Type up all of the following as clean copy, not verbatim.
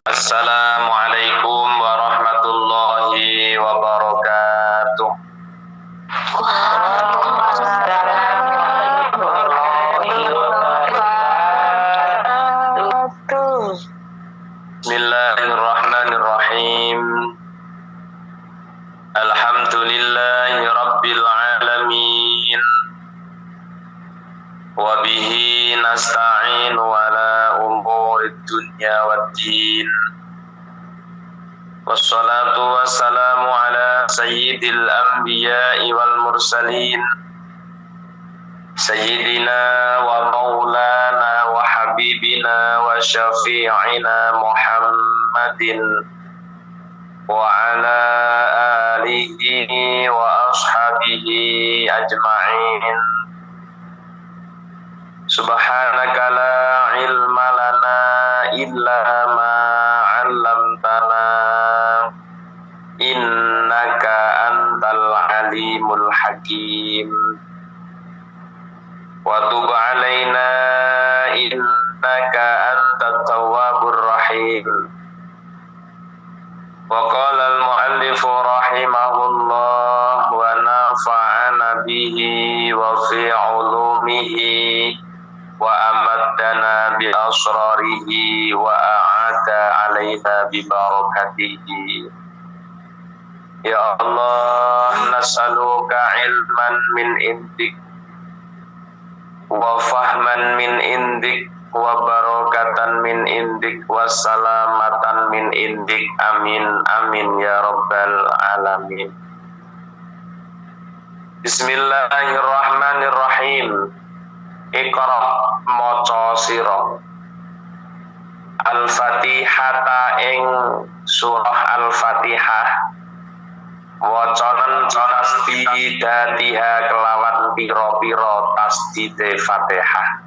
Assalamualaikum warahmatullahi wabarakatuh. Bismillahirrahmanirrahim. Alhamdulillahi rabbil alamin. Wa bihi nasta'inu ala umurid dunya waddin. Wassalatu wassalamu ala sayyidil anbiya'i wal mursalin sayyidina wa maulana wa habibina wa syafi'ina Muhammadin wa ala alihi wa ashabihi ajma'in. Subhanaka la ilma lana illa ma 'allamtana innaka antal alimul hakim. Wa tub 'alaina innaka antat tawwabur rahim. Wa qala al muallif rahimahullah wa nafa'ana bihi wa fi 'ulumihi wa amaddana bi asrarihi wa a'ada 'alaina bi barakatihi. Ya Allah, nas'aluka ilman min indik wa fahman min indik wa barakatan min indik wa salamatan min indik. Amin amin ya rabbal alamin. Bismillahirrahmanirrahim. Iqra maca sira Al-Fatihata ing surah Al-Fatihah wacanen tasdidatiha kelawan pira-pira tasdide Fatihah.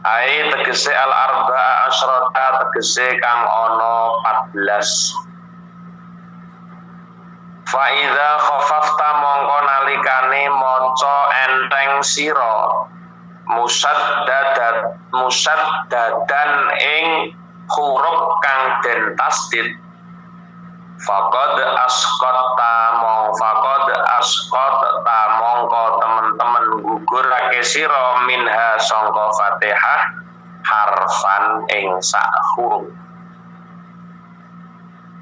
Ai tegese al-arba'a asyrata tegese kang ana 14. Fa idza khafafta mongko nalikane maca enteng sira musaddadan ing huruf kang den tasdid faqad asqatta mongko teman-teman gugurake sira minha sangka Fatihah harfan ing sak huruf.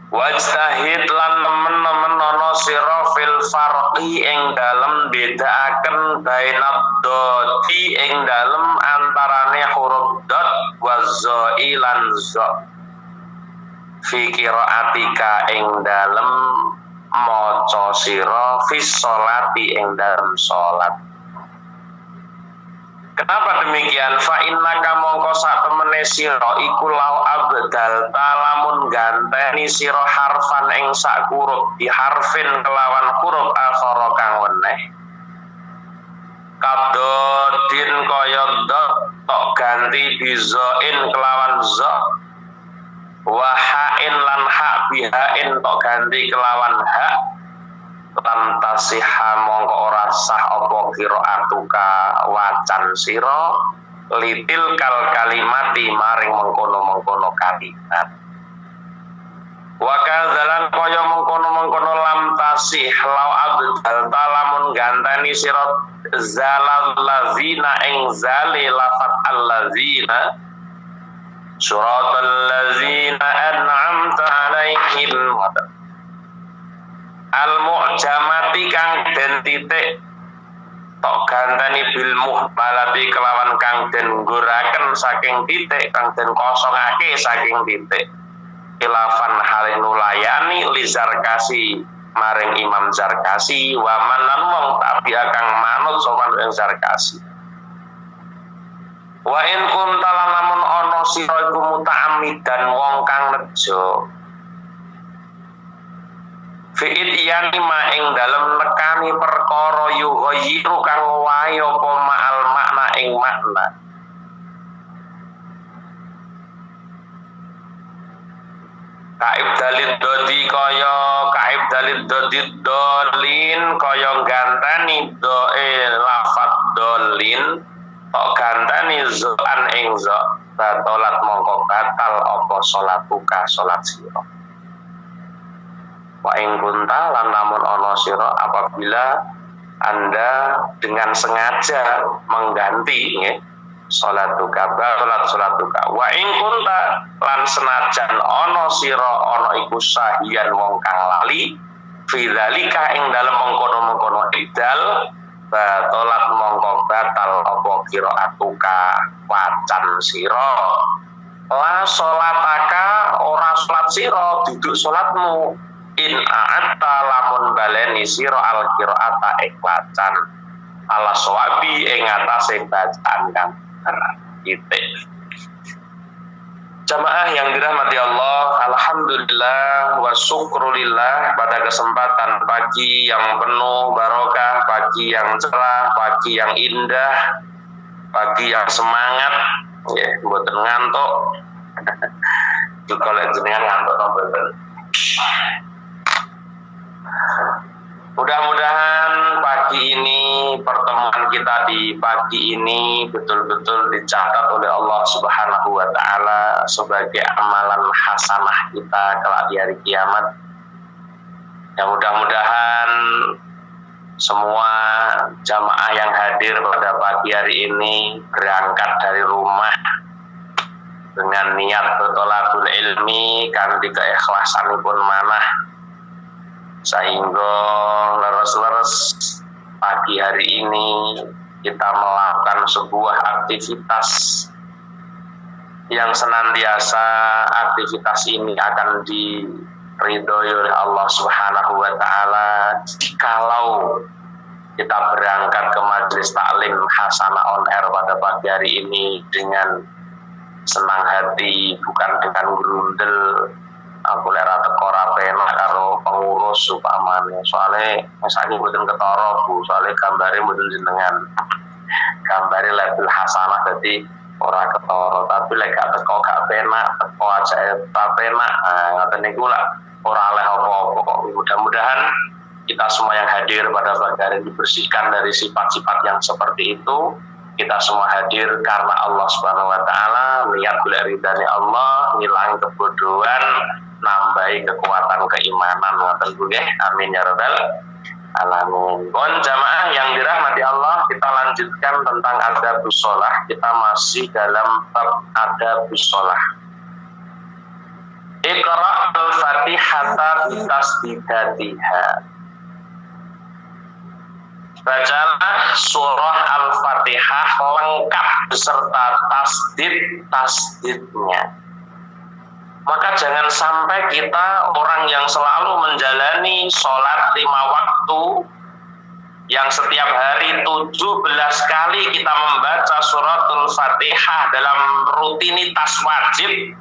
Wajtahid lan nemen-nemen ana sira fil farqi ing dalem bedaaken bainad doti ing dalem antarane huruf dot wa zai lan za fi qiraatika ing dalem maca sira fi sholati ing dalem salat. Kenapa demikian? Fa innaka mongko sak temene sira iku lau abdal talamun ganteni sira harfan ing sak huruf di harfin kelawan huruf akhara kang weneh. Kabdodin kaya dot tok ganti bizain kelawan za. Wa ha'in lan ha bihain tok ganti kelawan ha. Lan tasihha mongko ora sah apa qiraatuka wacan sira litil kal kalimati maring mengkono-mengkono kalimat. Wa kadzalan kaya mengkono-mengkono lam tasih lau abdal talamun gantani sirat zalal lazina ing zali lafat allazina suratal lazina an'amta alaihim al mu'jamati kang den titik tok gantani bil muhmalati kelawan kang den nggoraken saking titik kang den kosongake saking titik ilafan halih nulayani li Zarkasi maring Imam Zarkasi wa man lan wong tapi kang manut sopan ing Zarkasi wa in kunta lamun ana sira iku muta'ammidan wong kang nejo fi'id yani ma ing dalem nekani perkara yughayyiru kang wae apa ma'al makna ing makna kaib dalil dodi kaya kaib dalil dodi dolin kaya gantani doe lafat dolin kok gantani zoan ing zo batolat mongko batal apa salatuka salat sira wa ing kunta lan namun ana sira apabila Anda dengan sengaja mengganti nggih salatuka salatuka wa ing kunta lan senajan ana sira ana iku sahiyan wong kang lali fidzalika ing dalem mengkono-mengkono idal batolat mongko batal apa qiraatuka wacan sira la salataka ora salat sira duduk salatmu in a'atta lamun baleni sira al qiraata ikhlasan ala sawabi ing atase bacaan kang titik. Jamaah yang dirahmati Allah, alhamdulillah wa syukrulillah pada kesempatan pagi yang penuh barokah, pagi yang cerah, pagi yang indah, pagi yang semangat, ya, mboten ngantuk. Juga lek jenengan ngantuk mboten. Mudah-mudahan pagi ini, pertemuan kita di pagi ini betul-betul dicatat oleh Allah Subhanahu wa Ta'ala sebagai amalan hasanah kita kelak di hari kiamat. Ya, mudah-mudahan semua jamaah yang hadir pada pagi hari ini berangkat dari rumah dengan niat bertolakul ilmi kan keikhlasanipun manah sehingga leres-leres pagi hari ini kita melakukan sebuah aktivitas yang senantiasa aktivitas ini akan diridhoi oleh Allah Subhanahu wa Ta'ala jikalau kita berangkat ke majelis taklim Hasanah on Air pada pagi hari ini dengan senang hati, bukan dengan grundel aku lera teko rapena karo pengurus upamane soalnya misalnya mboten ketara Bu soalnya gambare mboten jenengan gambare label hasanah jadi ora ketara tapi lek gak teko gak penak teko aja tak penak ngoten niku lah ora oleh apa-apa. Mudah-mudahan kita semua yang hadir pada pagi hari dibersihkan dari sifat-sifat yang seperti itu. Kita semua hadir karena Allah Subhanahu wa Ta'ala, niat golek ridane Allah, ngilangi kebodohan, nambahi kekuatan keimanan ngoten nggih. Amin ya rabbal alamin. Pun jamaah yang dirahmati Allah, kita lanjutkan tentang adabus shalah. Kita masih dalam bab adabus shalah. Iqra al-Fatihata bi tasdidatiha. Bacalah surah Al-Fatihah lengkap beserta tasdidnya. Maka jangan sampai kita orang yang selalu menjalani sholat 5 waktu yang setiap hari 17 kali kita membaca suratul Fatihah dalam rutinitas wajib,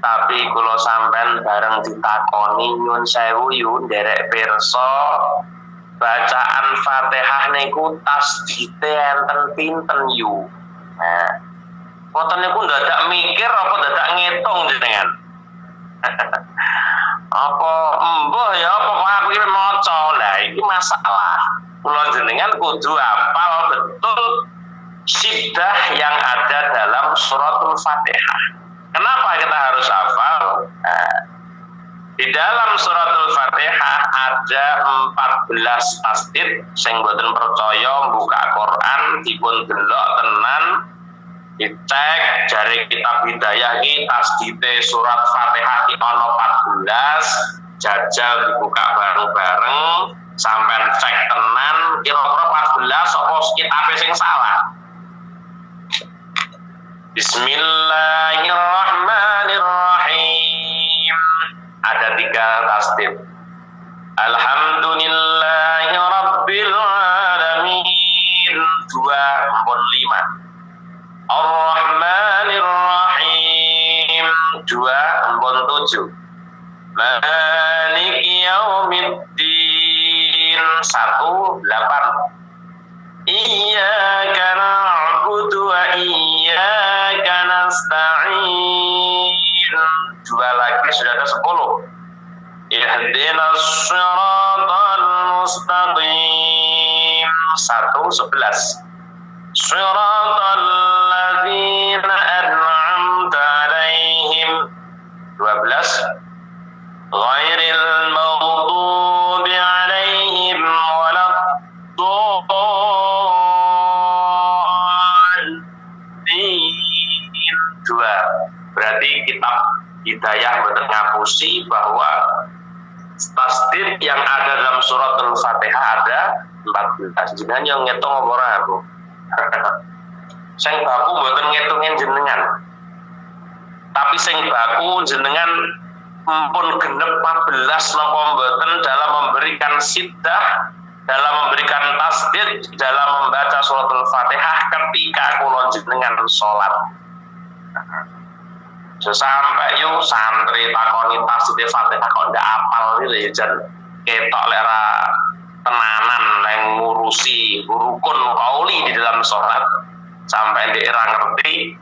tapi kalau sampean bareng ditakoni nyun sewu yun derek pirsa bacaan Fatihah niku tasdite enten pinten yu. Nah, ngoten niku dadak mikir apa dadak ngitung jenengan. Apa embuh ya pokoknya aku iki maca. Lah iki masalah. Kula jenengan kudu hafal betul siddah yang ada dalam suratul Fatihah. Kenapa kita harus hafal? Nah, Di dalam suratul Fatihah ada 14 tasdid sing boten percaya buka Quran dipun delok tenan dicek jari kitab hidayah iki tasdite surat Fatihah iki ana 14 jajal dibuka bareng-bareng sampai cek tenan kira-kira 14 apa kitabe sing salah. Bismillahirrahmanirrahim. Ada 3 tasdid. Alhamdulillahi rabbil alamin 2 5. Ar-Rahmanir-Rahim 2 7. Maliki yaumiddin 1 8. Iyyaka na'budu wa iyyaka nasta'in 2 lagi sudah ada 10. Ihdinas siratal mustaqim 1 11. Siratal ladzina an'amta 'alaihim 12. Ghairil maghdubi 'alaihim waladdallin 2. Berarti kitab hidayah boten ngapusi bahwa tasdid yang ada dalam suratul Fatihah ada 14. Jenengan yang ngitung apa ora aku? Sing baku mboten ngitungin jenengan. Tapi sing baku jenengan pun genep 14 napa mboten dalam memberikan siddah, dalam memberikan tasdid, dalam membaca suratul Fatihah ketika kula jenengan salat. Sampai yuk santri takoni tasdid Fatihah kok ndak apal iki jan ketok lera tenanan yang ngurusi rukun qauli di dalam sholat sampai di era ngerti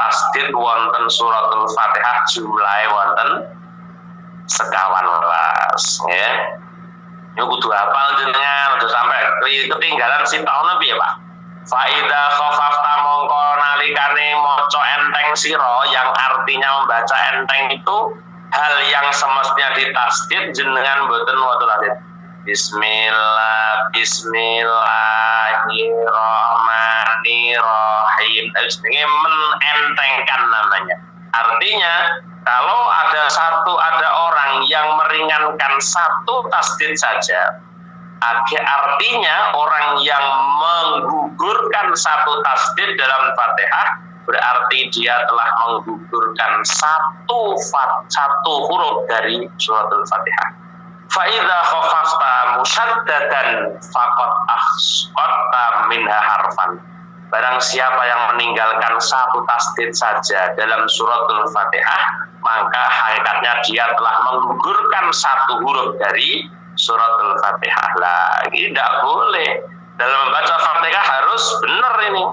tasdid wonten suratul Fatihah jumlahe wonten 11 ya. Yo kudu hafal jenengan aja sampai ketinggalan sintaune piye Pak. Faida khafafta mongko nalikane maca enteng sira yang artinya membaca enteng itu hal yang semestinya ditasdid jenengan mboten wonten tasdid. Bismillahirrahmanirrahim. Ini menentengkan namanya. Artinya kalau ada orang yang meringankan 1 tasdid saja, artinya orang yang menggugurkan 1 tasdid dalam Fatihah berarti dia telah menggugurkan satu huruf dari suratul Fatihah. Fa'idha khafafta musaddadan faqad asqatta minha harfan. Barang siapa yang meninggalkan 1 tasdid saja dalam suratul Fatihah, maka hakikatnya dia telah menggugurkan 1 huruf dari suratul Fatihah. Lah, ini tidak boleh. Dalam membaca Fatihah harus benar ini.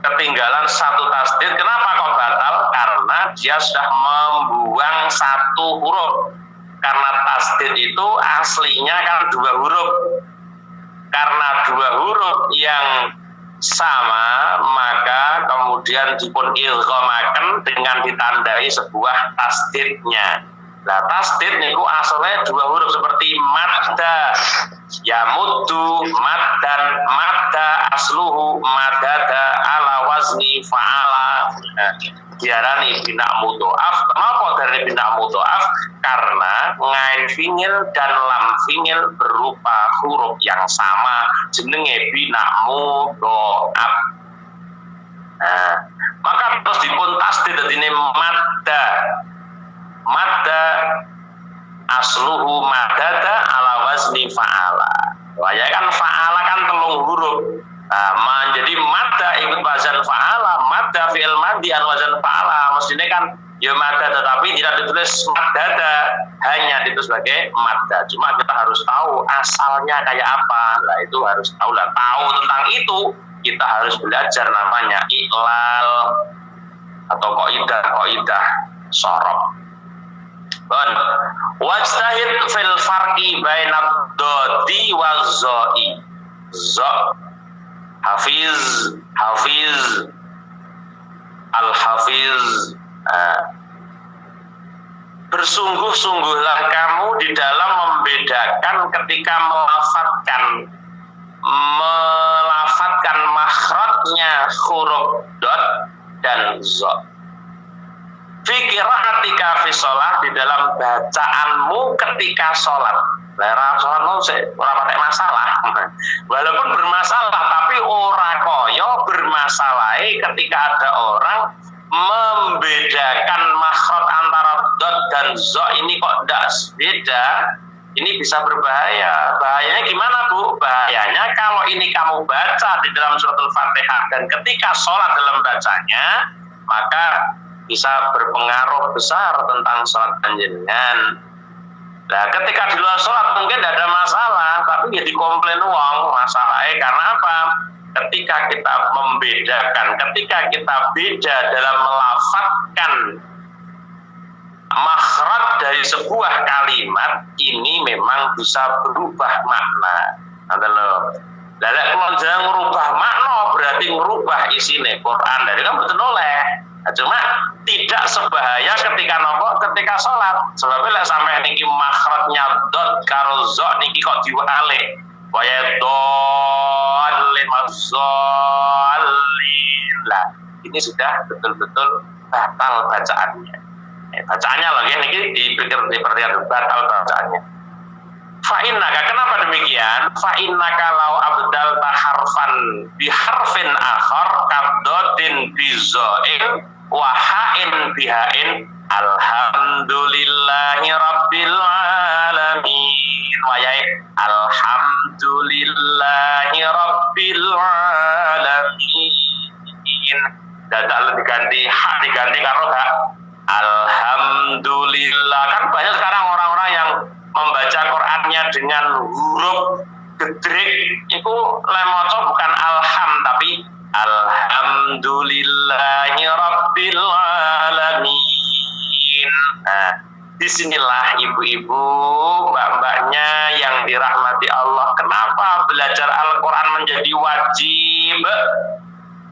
Ketinggalan 1 tasdid, kenapa kok batal? Karena dia sudah membuang 1 huruf. Karena tasdid itu aslinya kan 2 huruf. Karena 2 huruf yang sama, maka kemudian dipun idghamaken dengan ditandai sebuah tasdidnya. Nah, tasdid niku asalnya 2 huruf seperti madda, yamuddu, maddan, madda asluhu madada ala wazni fa'ala. Diarani bina mudhoaf. Kenapa dari bina mudhoaf? Karena ngain fingil dan lam fingil berupa huruf yang sama, jenenge bina mudhoaf. Nah, maka terus dipun tasdid dadine madda. Madda asluhu madada ala wazni fa'ala. Wah, ya kan fa'ala kan 3 huruf. Nah, menjadi madda ikut wazan fa'ala, madda fi'il madhi an wazan fa'ala. Mestinya kan ya madda tetapi tidak ditulis madada, hanya ditulis sebagai madda. Cuma kita harus tahu asalnya kayak apa. Nah, itu harus tahu lah. Tahu tentang itu kita harus belajar namanya iqlal atau qaidah sorof. Bon, wajtahid fil farqi bainad dodi wa zoi. Hafiz, al-hafiz. bersungguh-sungguhlah kamu di dalam membedakan ketika melafatkan makhrajnya huruf dot dan zo. Fi qira'atika fi shalah, di dalam bacaanmu ketika sholat. Lara sholat ora pakai masalah. Walaupun bermasalah tapi ora koyo bermasalah ketika ada orang membedakan makhraj antara dot dan zo ini kok tidak beda. Ini bisa berbahaya. Bahayanya gimana, Bu? Bahayanya kalau ini kamu baca di dalam suratul Fatihah dan ketika sholat dalam bacanya, maka bisa berpengaruh besar tentang sholat panjenengan. Nah, ketika di luar sholat mungkin tidak ada masalah, tapi ya dikomplain uang masalahnya karena apa? Ketika kita membedakan, ketika kita beda dalam melafadzkan makhraj dari sebuah kalimat, ini memang bisa berubah makna. Nanti lo, lalu kalau jangan merubah makna berarti merubah isinya Quran. Dari kan betul oleh. Nah, cuma tidak sebahaya ketika nopo ketika sholat. Sebabnya sampai niki makhrajnya dot karo zo niki kok diwale. Waya dot limazolin lah. Ini sudah betul-betul batal bacaannya. Bacaannya lagi niki diperhatikan batal bacaannya. Fa'innaka, kenapa demikian? Fa'innaka lau abdal taharfan biharfin akhar kabdotin bizo'in wahain bihain alhamdulillahi rabbil alamin wayai alhamdulillahi rabbil alamin. Dadal diganti hak diganti karo hak alhamdulillah. Kan banyak sekarang orang-orang yang membaca Qur'annya dengan huruf gedrik, itu lemoco bukan alham tapi alhamdulillahi rabbil alamin. Nah, disinilah ibu-ibu, mbak-mbaknya yang dirahmati Allah, kenapa belajar Al-Quran menjadi wajib?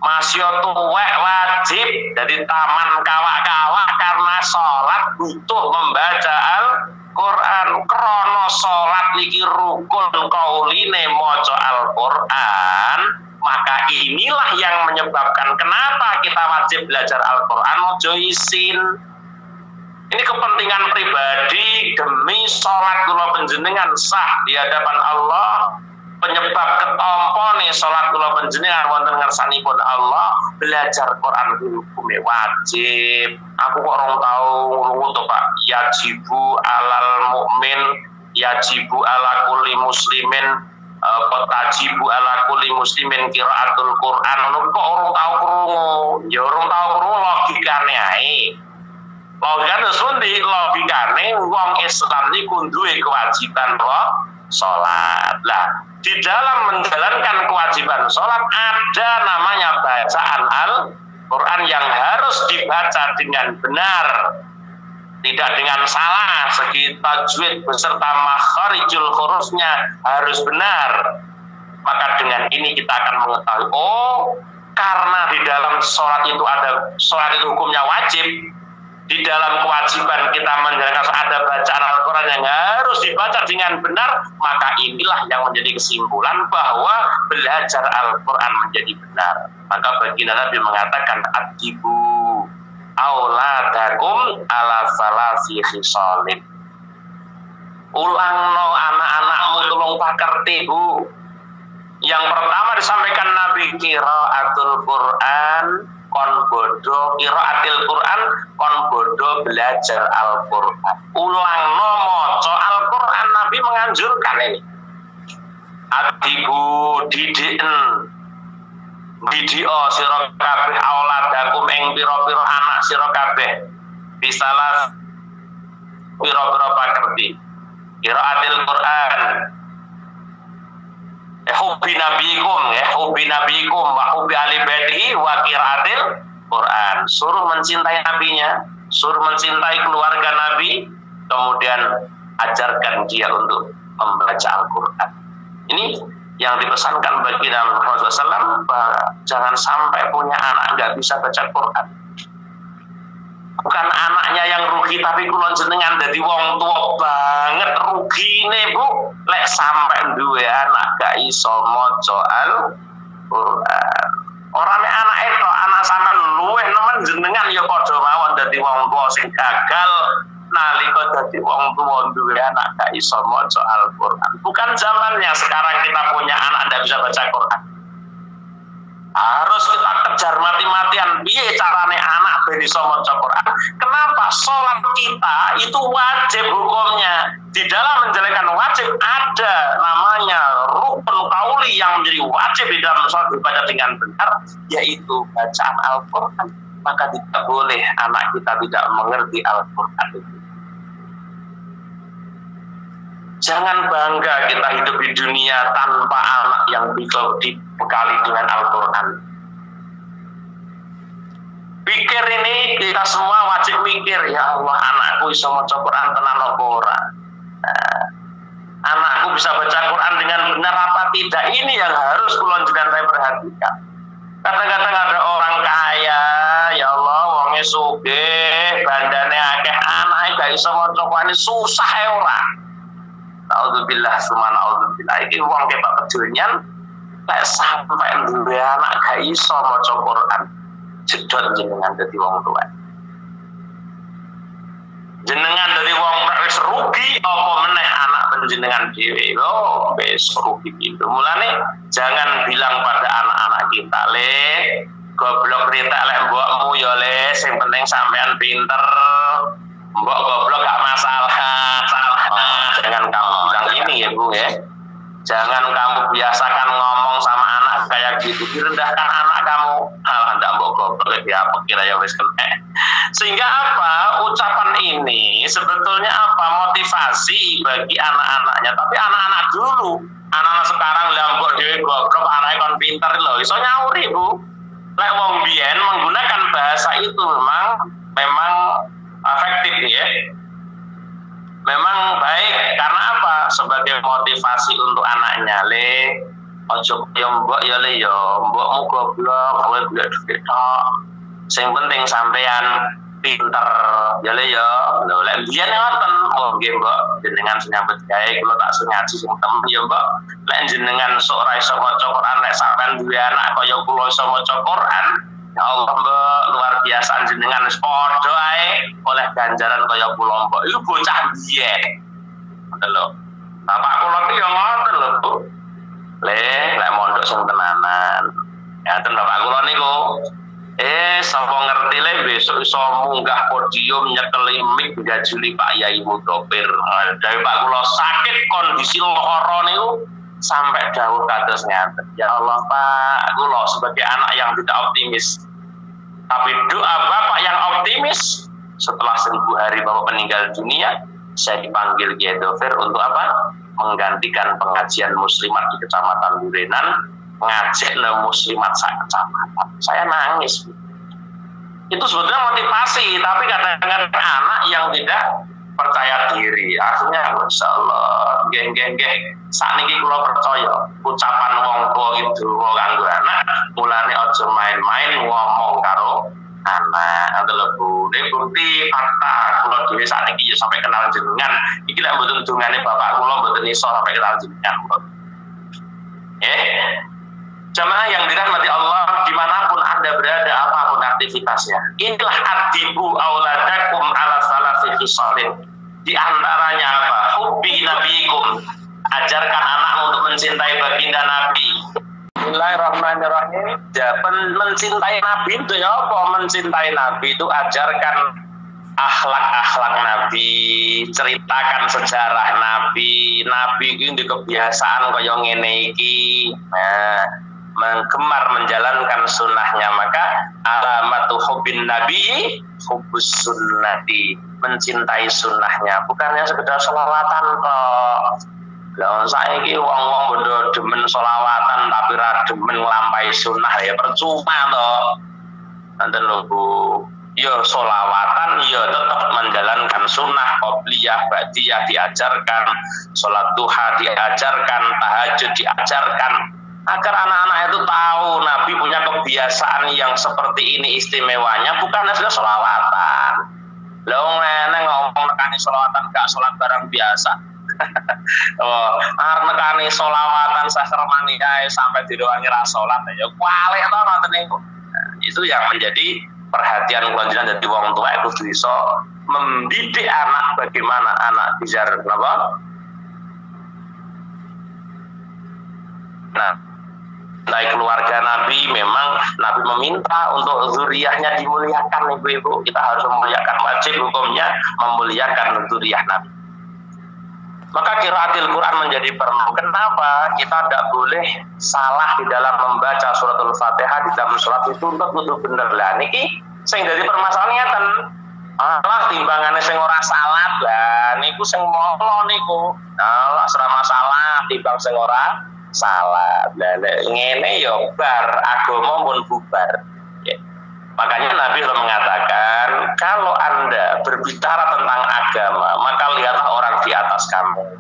Masih tuwek wajib, jadi taman kawak-kawak karena sholat butuh membaca Al-Quran. Krono sholat niki rukun kauline moco Al-Quran, maka inilah yang menyebabkan kenapa kita wajib belajar Al-Quran mojo isin. Ini kepentingan pribadi demi sholat kula panjenengan sah di hadapan Allah. Penyebab ketompo nih sholat kula panjenengan wonten ngarsanipun Allah, belajar Quran hukumnya wajib. Aku kok orang tahu ngurungu tuh Pak, yajibu alal mukmin, yajibu ala kulli muslimin, tajibu ala kulli muslimin qiraatul Quran. Kok orang tahu krungu? Ya orang tahu krungu logikane ae. Logikane sundi, logikane wong Islam niku duwe kewajiban sholat. Lah, di dalam menjalankan kewajiban sholat ada namanya bacaan Al-Quran yang harus dibaca dengan benar, tidak dengan salah. Segi tajwid beserta makharijul hurufnya harus benar. Maka dengan ini kita akan mengetahui, oh, karena di dalam sholat itu hukumnya wajib. Di dalam kewajiban kita menjalankan ada bacaan Al-Quran yang harus dibaca dengan benar, maka inilah yang menjadi kesimpulan bahwa belajar Al-Quran menjadi benar. Maka baginda Nabi mengatakan adibu auladakum ala salasi khisalin. Ulangno anak-anakmu tulung pakerti, Bu. Yang pertama disampaikan Nabi qiraatul Quran kon bodo, qiraatil Quran kon bodo belajar Al-Quran. Ulangno moco Al-Quran, Nabi menganjurkan ini. Adibu didio sira kabeh auladakum ing pira-pira anak sira kabeh bisalah pira-pira pakerti qiraatil Quran. Hubbi nabikum wa hubbi ali baitihi wa qiraatil Quran. Suruh mencintai nabinya, suruh mencintai keluarga Nabi, kemudian ajarkan dia untuk membaca Al-Quran. Ini yang dipesankan bagi Nabi Rasulullah SAW, bahwa jangan sampai punya anak nggak bisa baca Quran. bukan anaknya yang rugi, tapi kula jenengan dadi wong tua banget rugine Bu, lek sampai duwe anak gak iso maca Al-Qur'an. Ora nek anak itu anak sampean luweh nemen jenengan ya padha mawon dadi wong tua sing gagal nalika dadi wong tua duwe anak gak iso maca Al-Qur'an. Bukan zamannya sekarang kita punya anak ndak bisa baca Quran. Harus kita kejar mati-matian piye carane anak ben iso maca Quran. Kenapa? Salat kita itu wajib hukumnya. Di dalam menjalankan wajib ada namanya rukun qauli yang menjadi wajib di dalam salat ibadah dengan benar, yaitu bacaan Al-Qur'an. Maka tidak boleh anak kita tidak mengerti Al-Qur'an itu. Jangan bangga kita hidup di dunia tanpa anak yang dibekali dengan Al-Quran. Pikir ini, kita semua wajib mikir, ya Allah, anakku bisa baca Quran tenan apa ora? Anakku bisa baca Quran dengan benar apa tidak? Ini yang harus kula jenengan saya perhatikan. Kadang-kadang ada orang kaya, ya Allah, wonge sugih, bandane akeh, anake gak iso maca Quran, susah ya ora? Alhamdulillah, sumana alhamdulillah. Iki wong ketok kedonyan lek sampai duwe anak gak iso maca Quran, jedot jenengan dadi wong tuwa. Jenengan dadi wong wis rugi apa meneh anak panjenengan dhewe. Oh, wis rugi itu. Mulane jangan bilang pada anak-anak kita, "Le, goblok ritek lek mbokmu ya le, sing penting sampean pinter. Mbok goblok gak masalah." Jangan kamu bilang ini ya Bu ya. Jangan kamu biasakan ngomong sama anak kayak gitu, direndahkan anak kamu. Alah ndak mbok goblok ya apa kira ya wis kena. Sehingga apa? Ucapan ini sebetulnya apa? Motivasi bagi anak-anaknya. Tapi anak-anak dulu, anak-anak sekarang lah mbok dhewe goblok, anake kon pinter lho. Iso nyauri Bu. Lek wong biyen menggunakan bahasa itu memang efektif ya. Memang baik, karena apa? Sebagai motivasi untuk anaknya, le, ojo ya mbok ya le ya, mbokmu goblok, kowe golek dhuwit tok. Sing penting sampean pinter, ya le ya. Lho lek biyen ngoten, oh nggih mbok, jenengan nyambut gawe kula tak ngaji sing temen ya mbok. Lek jenengan sok ora iso maca Quran, lek sampean duwe anak kaya kula iso maca Quran, ya Allah mbok, luar biasa jenengan wis padha ae oleh ganjaran kaya kula mbok. Iku bocah biyen. Ngoten lho. Bapak kula ki ya ngoten lho, Bu. Lek mondok sing tenanan. Ya ten bapak kula niku. Sapa ngerti le besok iso munggah podium nyekeli mik gajuli Pak Yai Mudofir. Dari Pak kula sakit kondisi lara niku sampai dawuh kados ngaten. Ya Allah Pak, kula sebagai anak yang tidak optimis. Tapi doa Bapak yang optimis, setelah 1000 hari Bapak meninggal dunia, saya dipanggil Kiai Dofir untuk apa? Menggantikan pengajian muslimat di Kecamatan Durenan, ngajak muslimat sak kecamatan. Saya nangis. Itu sebetulnya motivasi, tapi kadang-kadang anak yang tidak percaya diri, akhirnya Masya Allah, geng saat ini kula percaya ucapan wong tua itu kanggo anak, mulane aja main-main ngomong karo anak. Adalah Bu, ini bukti fakta kula dhewe saat ini sampai kenal jenengan. Iki lek mboten dungane bapak kula mboten iso sampai kenal jenengan. Jamaah yang dirahmati Allah, dimanapun Anda berada, apapun aktivitasnya, inilah adibu auladakum ala salasi khisalin. Di antaranya apa? Hubbi nabiikum, ajarkan anakmu untuk mencintai baginda Nabi. Bismillahirrahmanirrahim. Mencintai Nabi itu ya apa? Mencintai Nabi itu ajarkan akhlak-akhlak Nabi, ceritakan sejarah Nabi. Nabi itu di kebiasaan kaya ngene iki. Menggemar menjalankan sunnahnya, maka alamatu hubbin nabi hubbus sunnati, mencintai sunnahnya, bukannya sekedar sholawatan kok. Lah saiki wong-wong bondo demen sholawatan tapi ra demen nglampahi sunnah, ya percuma to. Nanten lho Bu, ya sholawatan ya tetap menjalankan sunnah, qobliyah, ba'diyah diajarkan, sholat duha diajarkan, tahajud diajarkan, agar anak-anak itu tahu Nabi punya kebiasaan yang seperti ini istimewanya, bukan hanya sholawatan. Lah ngene ngomong nekani selawatan gak salat barang biasa. Oh, arep nekani selawatan sakremani kae sampai didoangi ra salat ya kualik to ngoten niku. Nah, itu yang menjadi perhatian kula jenengan dadi wong tua kudu iso mendidik anak bagaimana anak bijar napa? Nah, dari keluarga Nabi memang Nabi meminta untuk zuriyahnya dimuliakan ibu-ibu. Kita harus memuliakan, wajib hukumnya memuliakan zuriyah Nabi. Maka qiraatil Quran menjadi perlu. Kenapa? Kita tidak boleh salah di dalam membaca suratul Fatihah di dalam surat itu untuk bener lah. Niki sing dadi permasalahan ngeten. Allah timbangannya sing ora salat lah niku sing molo niku. Allah ora masalah timbang sing ora salat. Lah ngene ya bar agama pun bubar. Ya. Makanya Nabi sudah mengatakan kalau Anda berbicara tentang agama maka lihatlah orang di atas kamu.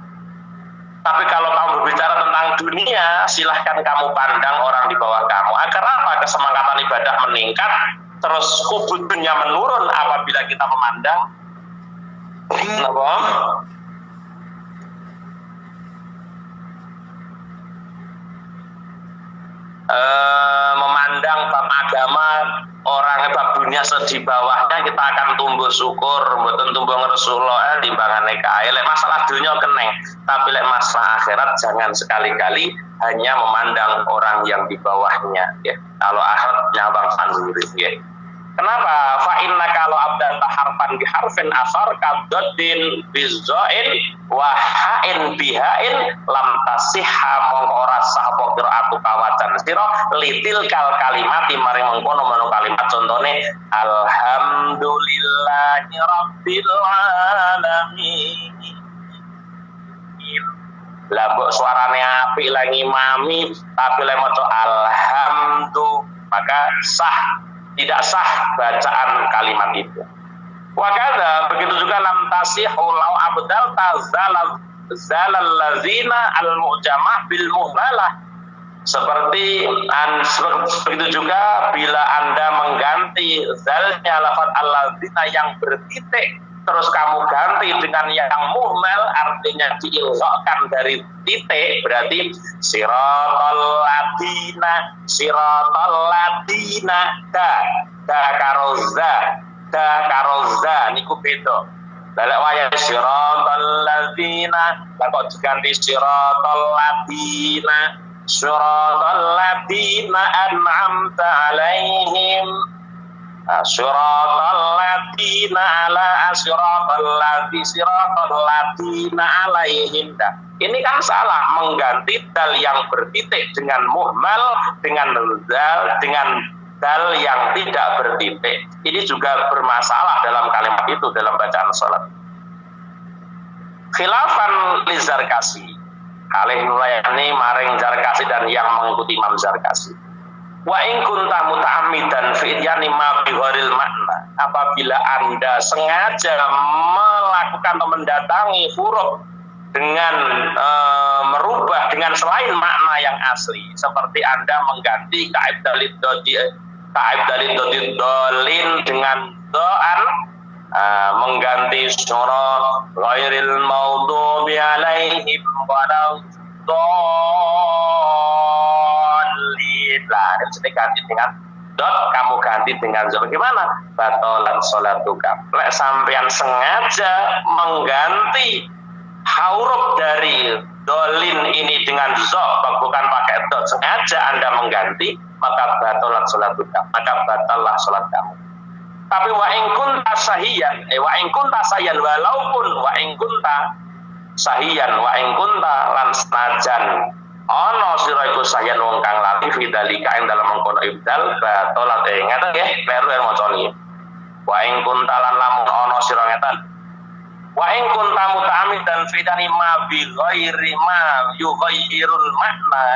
Tapi kalau kamu berbicara tentang dunia silahkan kamu pandang orang di bawah kamu. Agar apa? Kesemangatan ibadah meningkat, terus kubutnya menurun apabila kita memandang apa? Memandang bab agama orang bab dunia di bawahnya kita akan tumbuh syukur mboten tumbuh ngresula timbangane kae lek masalah dunia keneng tapi lek masalah akhirat jangan sekali-kali hanya memandang orang yang di bawahnya ya kalau akhirat nyabang sanduri ya. Kenapa? Fa inna kalau abdan taharfan biharfin asar kabdin bizain wa hain bihain lam tasihha mong ora sah apa qiraatu kawacan sira litil kal kalimati mari mengkono manu kalimat contone alhamdulillahi rabbil alamin. Lah mbok suarane apik lah ngimami tapi lek maca alhamdulillah maka sah tidak sah bacaan kalimat itu. Wakada begitu juga lam tasihu law abdal zalal lazina al mu'jamah bil muhmalah. Seperti begitu juga bila Anda mengganti zalnya lafaz al-lazina yang bertitik terus kamu ganti dengan yang muhmal artinya diilhaqkan dari titik berarti siratal ladina da karoza niku beda. Dalek wayah siratal ladina lah kok diganti siratal ladina an'amta alaihim siratal ladina alaihim. Ini kan salah mengganti dal yang bertitik dengan muhmal dengan dal yang tidak bertitik. Ini juga bermasalah dalam kalimat itu dalam bacaan salat. Khilafan li Zarkasi. Kalih nulayani maring Zarkasi dan yang mengikuti Imam Zarkasi. Wa in kunta muta'ammidan fi ityani ma bi ghairil makna. Apabila Anda sengaja melakukan atau mendatangi huruf dengan merubah dengan selain makna yang asli seperti Anda mengganti ka'ib dalid dolin dengan do'an mengganti surah ghairil maghdubi alaihim waladdallin lah itu ganti dengan dot kamu ganti dengan zo bagaimana batalan sholatuka lek sampean sengaja mengganti huruf dari dolin ini dengan zo bukan pakai dot sengaja Anda mengganti maka batalan sholatuka maka batallah sholat kamu. Tapi wa in kunta sahiyan walaupun wa in kunta sahiyan wa in kunta lan senajan ana sira iku sahiyan wong kang lali fidalika ing dalam mengkono ibdal batalat ngeten nggih kleru yen maca niki wa in kunta lan lamun ana sira ngeten wa in kunta muta'ammidan fidani ma bi ghairi ma yughayyirul makna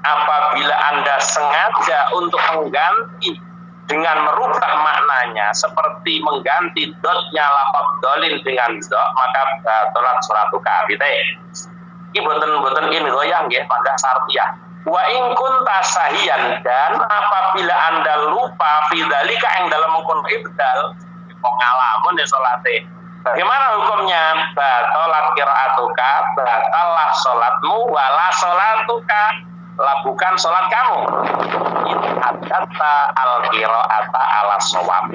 apabila Anda sengaja untuk mengganti dengan merubah maknanya seperti mengganti dotnya lafaz dolin dengan zo maka batalat sholatuka gitu ya. Iki boten in goyang nggih pada sartiyah. Wa in kunta sahiyan dan apabila Anda lupa fi dzalika ing dalam mengkon ibdal wong ngalamun ya salate. Bagaimana hukumnya? Batalat qiraatuka, batalah salatmu, wala salatuka, lah bukan salat kamu. In adatta al-qiraata ala shawab.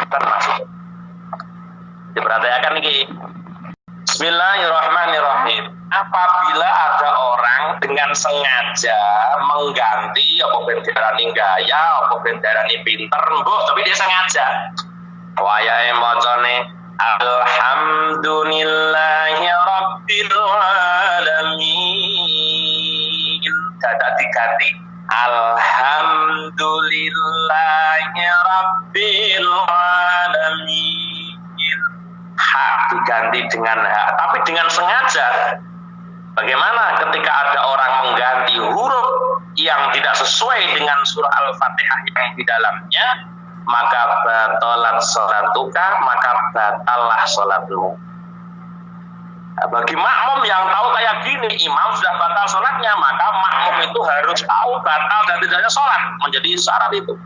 Termasuk. Diperhatikan ini. Bismillahirrahmanirrahim. Apabila ada orang dengan sengaja mengganti apa bendarani gaya, apa bendarani pinter, mbuh tapi dia sengaja. Wayahe macane alhamdulillahi rabbil alamin. Dadak diganti alhamdulillahi rabbil alamin. Hak diganti dengan hak, tapi dengan sengaja. Bagaimana ketika ada orang mengganti huruf yang tidak sesuai dengan surah Al-Fatihah yang di dalamnya, maka batalat sholatuka, maka batallah sholatmu. Nah, bagi makmum yang tahu kayak gini, imam sudah batal sholatnya, maka makmum itu harus tahu batal dan tidaknya sholat, menjadi syarat itu.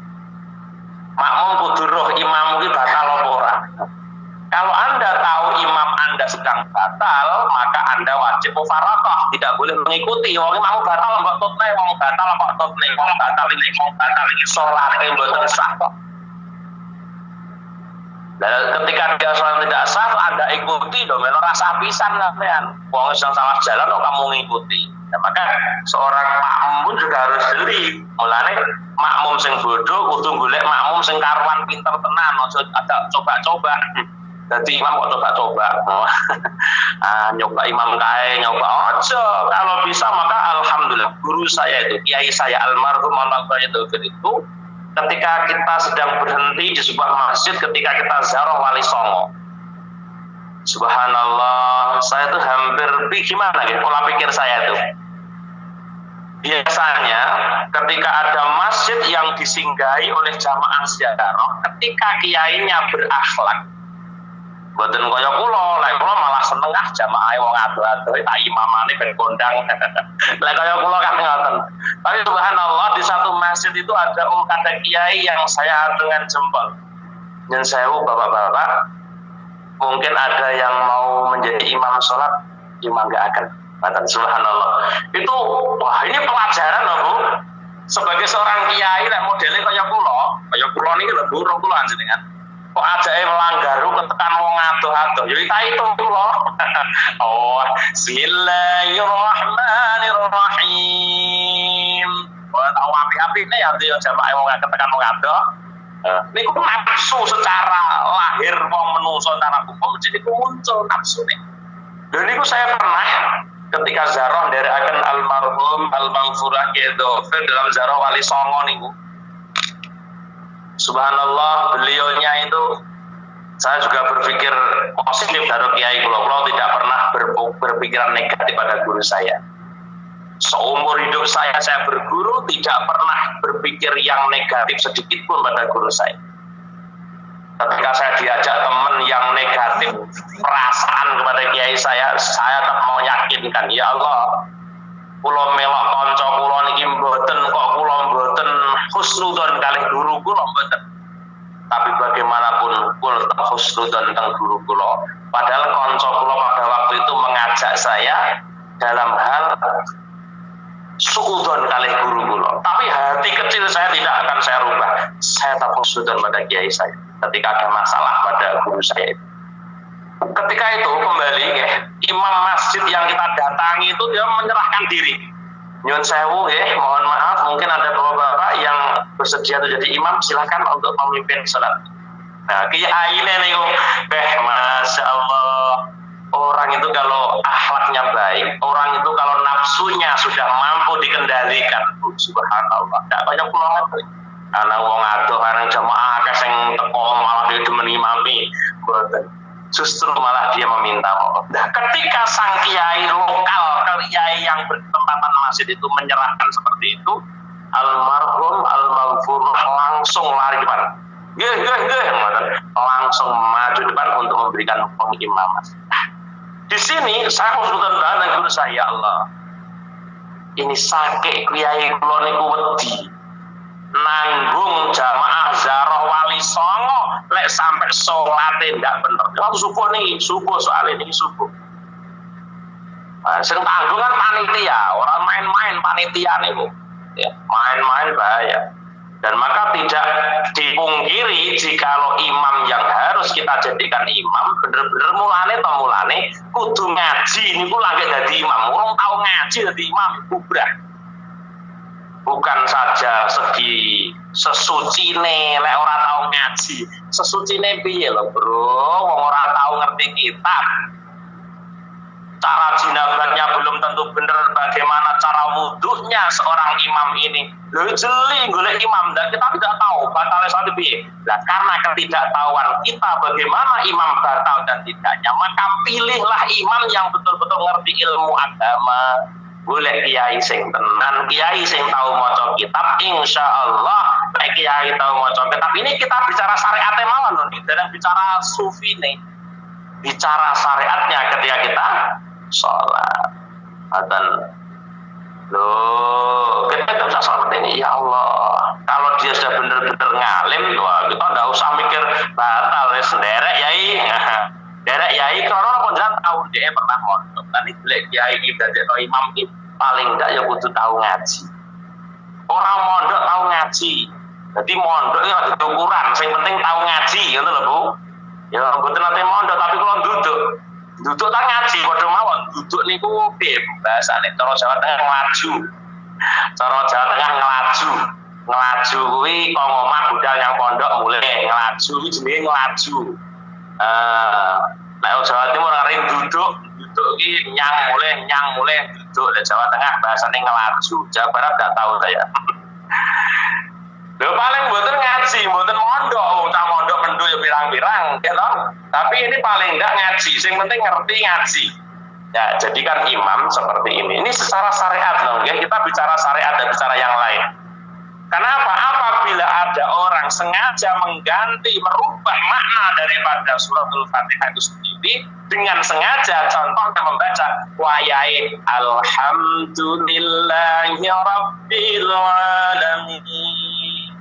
Makmum kudu roh imam itu batal apa ora. Kalau Anda tahu imam Anda sedang batal, maka Anda wajib mufaraqah, tidak boleh mengikuti. Wong mau batal mbok tutne, wong batal kok tutne, wong batal ini salate mboten sah kok. Dan ketika dia sholat tidak sah, Anda ikuti, dong melo rasa pisan sampean. Wong sing salah jalan kok kamu mengikuti. Nah, maka seorang makmum juga harus jeli. Mulane makmum sing bodoh kudu golek makmum sing karuan pinter tenan, aja ada coba-coba. Jadi imam kok coba-coba, nyoba imam kae, nyoba aja. Kalau bisa maka alhamdulillah. Guru saya itu, kiai saya almarhum Almarhum itu, ketika kita sedang berhenti di sebuah masjid, ketika kita ziarah Wali Songo, subhanallah, saya tuh hampir gimana ya pola pikir saya tuh. Biasanya ketika ada masjid yang disinggahi oleh jamaah ziarah, ketika kiainya berakhlak, mboten kaya kula, lek kula malah seneng jamaah wong ado-ado tak imamane ben kondang. Lek kaya kula kan ngoten. Tapi subhanallah di satu masjid itu ada kiai yang saya dengan jempol. Nyen sewu bapak-bapak, mungkin ada yang mau menjadi imam sholat, imam gak akan. Subhanallah. Itu wah ini pelajaran loh Bu. Sebagai seorang kiai lek modele kaya kula niki lho burung kula anjenengan. Kok ajake melanggaru ketekan wong adoh-adoh ya itu kula. Oh, bismillahirrahmanirrahim. Wah, tak apik-apikne ya jamaah wong ketekan wong adoh. Niku nafsu secara lahir wong menungso secara hukum jadi muncul nafsune. Dan niku saya pernah ketika ziarah nderekaken almarhum Al-Maghfurah Kedofir dalam ziarah Wali Songo niku. Subhanallah, beliaunya itu saya juga berpikir positif dari kiai kula tidak pernah berpikiran negatif pada guru saya. Seumur hidup saya berguru tidak pernah berpikir yang negatif sedikit pun pada guru saya. Ketika saya diajak teman yang negatif perasaan kepada kiai saya tetap mau yakinkan, ya Allah, kula melok kanca kula niki mboten kok kula mboten husnudzon kalih guru kula mboten. Tapi bagaimanapun kula tetap husnudzon teng guru kula. Padahal kanca kula pada waktu itu mengajak saya dalam hal suudzon kalih guru kula. Tapi hati kecil saya tidak akan saya rubah. Saya tetap husnudzon pada kiai saya ketika ada masalah pada guru saya itu. Ketika itu kembali imam masjid yang kita datangi itu dia menyerahkan diri. Nyun sewu mohon maaf mungkin ada bapak-bapak yang bersedia jadi imam, silakan untuk memimpin salat. Nah, kiai ini masya Allah, orang itu kalau akhlaknya baik, orang itu kalau nafsunya sudah mampu dikendalikan, subhanallah, tidak banyak pulang itu. Anak wong adoh, anak jamaah sing teko malah dia menimami, justru malah dia meminta maaf. Nah, ketika sang kiai lokal, kiai yang bertempatan masjid itu menyerahkan seperti itu, almarhum Al-Maghfurah langsung lari depan. Langsung maju depan untuk memberikan pengimaman. Nah, di sini saya harus bertanya guru saya, ya Allah, ini sakit kiai kula niku wedi nanggung jamaah ziarah Wali songo lek sampai salate ndak bener. Kalau subuh nih, subuh soalnya ini subuh. Nah, sing tanggung kan panitia, orang main-main panitia niku. Ya, main-main bahaya. Dan maka tidak dipungkiri jikalau imam yang harus kita jadikan imam bener-bener mulane kudu ngaji niku lagi dadi imam. Urung tau ngaji dadi imam bubrah. Bukan saja segi sesucine lek ora tau ngaji. Sesucine piye lho, Bro? Wong ora tau ngerti kitab. Cara jinabahnya belum tentu benar, bagaimana cara wudhunya seorang imam ini. Loh jeli golek imam dan kita tidak tahu batalnya satu piye. Nah, karena ketidaktahuan kita bagaimana imam batal dan tidaknya, maka pilihlah imam yang betul-betul ngerti ilmu agama. Boleh kiai sing tenan, kiai sing tahu maca kitab, insya Allah kiai tahu maca kitab. Ini kita bicara syariatnya mawon loh, dan bicara sufi nih, bicara syariatnya ketika kita sholat. Dan loh, kita tidak usah sholat ini, ya Allah. Kalau dia sudah benar-benar ngalim, wah, kita tidak usah mikir batal, derek yai, derek yai. Kalau orang jangan tahu dia pernah mondok. Nanti boleh kiai kita atau imam ini paling enggak ya butuh tahu ngaji. Orang mondok tahu ngaji. Jadi mondok itu ada ukuran. Yang penting tahu ngaji, gitu loh Bu. Ya betul nanti mondok, tapi kalau duduk tak ngaji, bodoh mawon. Duduk niku bahasane cara Jawa Tengah ngelaju. Cara Jawa Tengah ngelaju. Ngelaju kuwi kok ngomah budal yang pondok mulai ngelaju kuwi jenenge ngelaju. Nek Jawa Timur ngarin duduk iki nyang mulai duduk. Nek Jawa Tengah bahasane ngelaju. Jawa Barat enggak tahu saya. Lho paling mboten ngaji, mboten mondok, tak mondok menduk ya pirang-pirang, gitu. Tapi ini paling enggak ngaji, sing penting ngerti ngaji. Ya, jadikan imam seperti ini. Ini secara syariat loh, ya. Kita bicara syariat dan bicara yang lain. Kenapa? Apabila ada orang sengaja mengganti, merubah makna daripada suratul Fatihah itu sendiri dengan sengaja, contohnya membaca wayai alhamdulillahi rabbil alamin,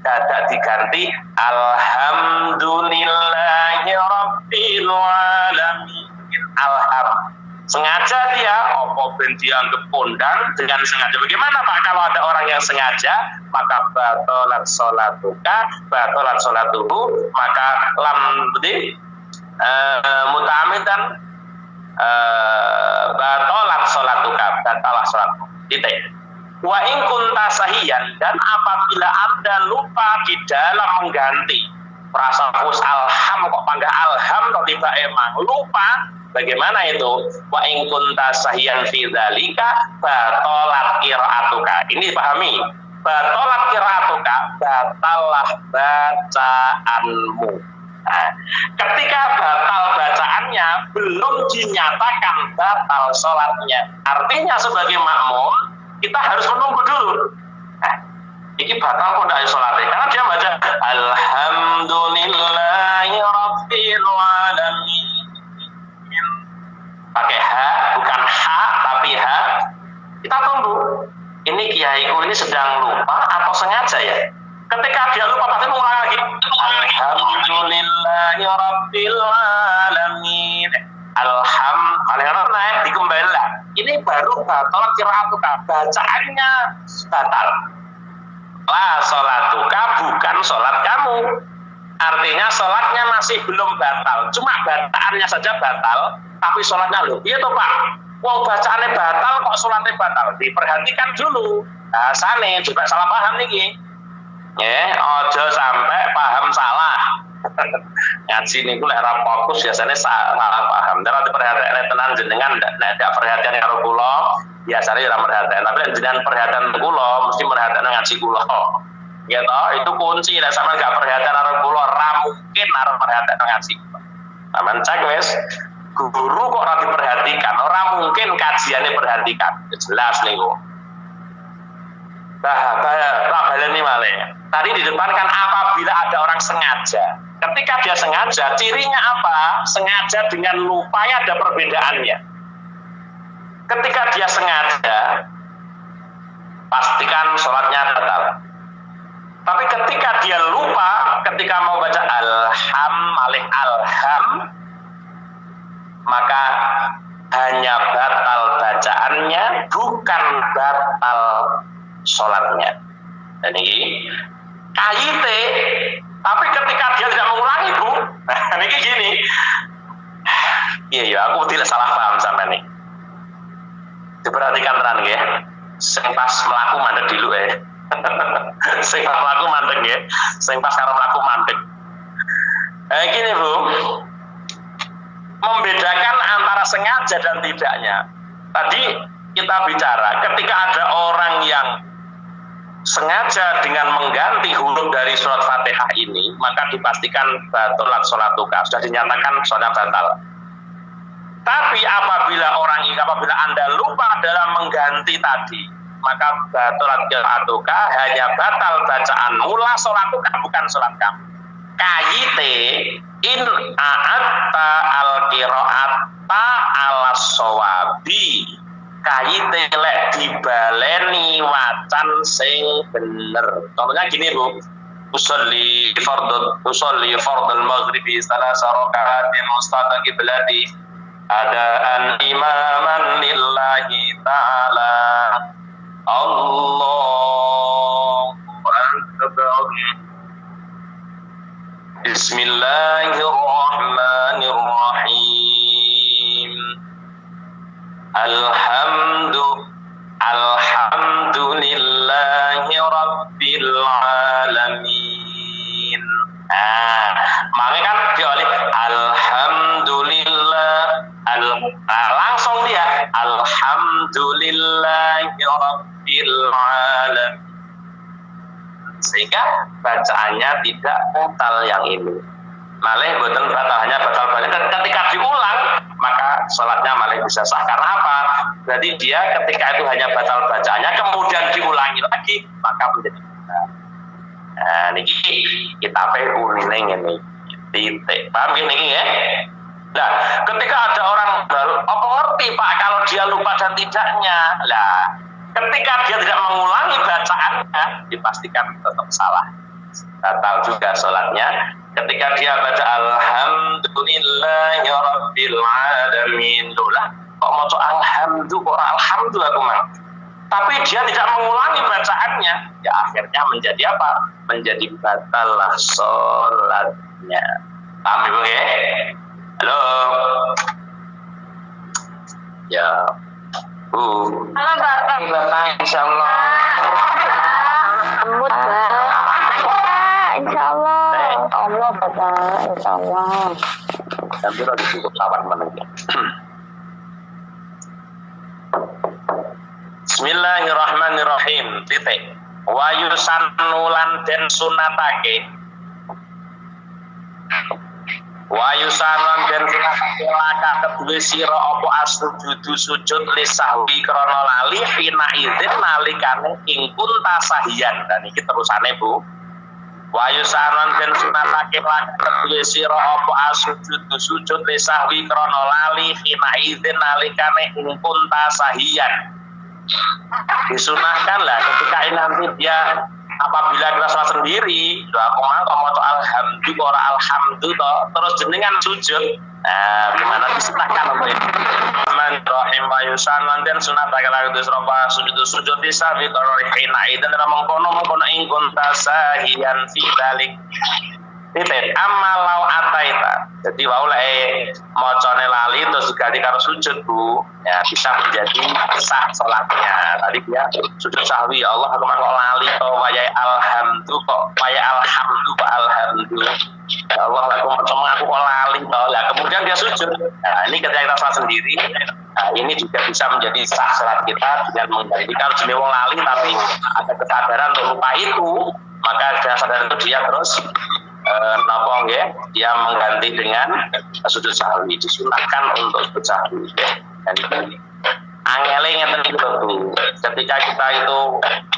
dadak diganti alhamdulillahi rabbil alamin. Sengaja dia ben dianggap kondang dengan sengaja. Bagaimana Pak kalau ada orang yang sengaja, maka batalat sholatuhu, maka lam muta'amidan batalat sholatuka, batalah sholatuhu. Titik. Wa in kunta sahiyan, dan apabila Anda lupa di dalam mengganti prasafus alham kok panggah alham kok tiba emang lupa, bagaimana itu? Wa in kunta sahiyan fi dzalika batalat qiraatuka. Ini pahami. Batalat qiraatuka, batalah bacaanmu. Nah, ketika batal bacaannya belum dinyatakan batal sholatnya. Artinya sebagai makmum kita harus menunggu dulu. Nah, ini batal kok tidak sholatnya karena dia baca alhamdulillahi rabbil alamin pakai H, bukan H tapi H. Kita tunggu. Ini kiaiku ini sedang lupa atau sengaja ya? Ketika dia lupa pasti mengulang lagi alhamdulillahi rabbil alamin. Alhamdulillah dikembalikan. Ini baru batal qiraatuka, bacaannya batal. La sholatuka, bukan sholat kamu. Artinya sholatnya masih belum batal, cuma bacaannya saja batal, tapi sholatnya loh. Iya toh Pak, wong bacaannya batal kok sholatnya batal. Diperhatikan dulu. Bahasane juga salah paham nih. Ya, ojo sampai paham salah. Ngaji niku lek ora fokus biasanya salah paham. Nek diperhatikan tenan jenengan ndak perhatian karo kula, biasanya ora perhatian. Tapi jenengan perhatian kula mesti perhatian ngaji kula. Ya toh, itu kunci. Nek sampean gak perhatian karo kula, ora mungkin arep perhatian ngaji kula. Sampeyan cek wis, guru kok ora diperhatikan, ora mungkin kajiannya perhatikan. Jelas niku. Baleni malih. Tadi di depan kan apabila ada orang sengaja. Ketika dia sengaja, cirinya apa? Sengaja dengan lupa ada perbedaannya. Ketika dia sengaja, pastikan sholatnya batal. Tapi ketika dia lupa, ketika mau baca alham alih alham, maka hanya batal bacaannya, bukan batal sholatnya. Dan ini kayite, tapi ketika dia tidak mengulangi, Bu, ini gini. Iya, aku tidak salah paham sampai nih. Diperhatikan tenan ya. Sing pas melaku mandek dulu ya. Sing pas melaku mandek ya. Sing pas karo melaku mandek. Gini Bu, membedakan antara sengaja dan tidaknya. Tadi kita bicara, ketika ada orang yang sengaja dengan mengganti huruf dari surat Fatihah ini, maka dipastikan batalat sholatuka, sudah dinyatakan sholatnya batal. Tapi apabila Anda lupa dalam mengganti tadi, maka batalat sholatuka, hanya batal bacaanmu, la sholatuka, bukan sholat kamu. Kayite in a'atta al-qira'ata ala shawabi, kayite lek dibaleni wacan sing bener. Contohnya gini Bu, usolli fardul maghribi salasa raka'atin mustaqbil qiblati adaan imaman lillahi ta'ala Allahu akbar. Bismillahirrahmanirrahim. Alhamdulillahi rabbil alamin. Makanya kan dioleh alhamdulillah, langsung dia alhamdulillahi rabbil alamin, sehingga bacaannya tidak batal yang ini. Malah bukan batal, hanya batal balik. Ketika diulang, maka sholatnya malah bisa sah. Karena apa? Berarti dia ketika itu hanya batal bacaannya, kemudian diulangi lagi, maka menjadi benar. Nah, ini kita kuning ini titik. Paham ini ya? Nah, ketika ada orang baru, apa ngerti Pak kalau dia lupa dan tidaknya? Lah, ketika dia tidak mengulangi bacaannya, dipastikan tetap salah, batal juga sholatnya. Ketika dia baca alhamdulillahi rabbil alamin, lah kok mau alhamdulillah aku mah, tapi dia tidak mengulangi bacaannya, ya akhirnya menjadi apa? Menjadi batal lah sholatnya. Paham Ibu ya? Halo ya Bu. Halo Bapak. Bapak insyaallah. Sambut Bapak. Insyaallah. Allah Bapak. Insyaallah. Nanti lo ditutup kawan menunggu. Bismillahirrahmanirrahim. Titik. Wa yusannulan den sunatake. Wa yusannulan den sunatake laka kedue sira apa asjudu sujud li sahwi krana lali hina idzin nalikane ing kunta sahiyan. Dan iki terusane Bu. Wa yusannulan den sunatake laka kedue sira apa asjudu sujud li sahwi krana lali hina idzin nalikane ing kunta sahiyan. Disunahkan lah ketika ini nanti dia apabila kita sholat sendiri, aku mau alhamdulillah alhamdulillah terus jenengan sujud, gimana disunahkan untuk itu? Rahim wa yusannan dan sunat agak itu serupa sujud bisa fitorihina dan dalam mengkono ingkun tasahiyan fi dalik. Titik amalau ataita. Jadi waulai mocone lali terus ganti karo sujud Bu, ya bisa menjadi sah sholatnya. Tadi dia sujud sahwi, ya Allah aku mau lali to wayai alhamdulillah ya Allah aku kok lali to. Lah kemudian dia sujud. Nah, ini ketika kita sholat sendiri, ini juga bisa menjadi sah sholat kita dengan mengganti. Kalau jenis wong lali tapi ada kesadaran untuk lupa itu, maka kesadaran itu dia terus nopong ya, dia mengganti dengan sujud sahwi, disunahkan untuk sujud sahwi ya. Dan ini angele ngeten iki lho. Ketika kita itu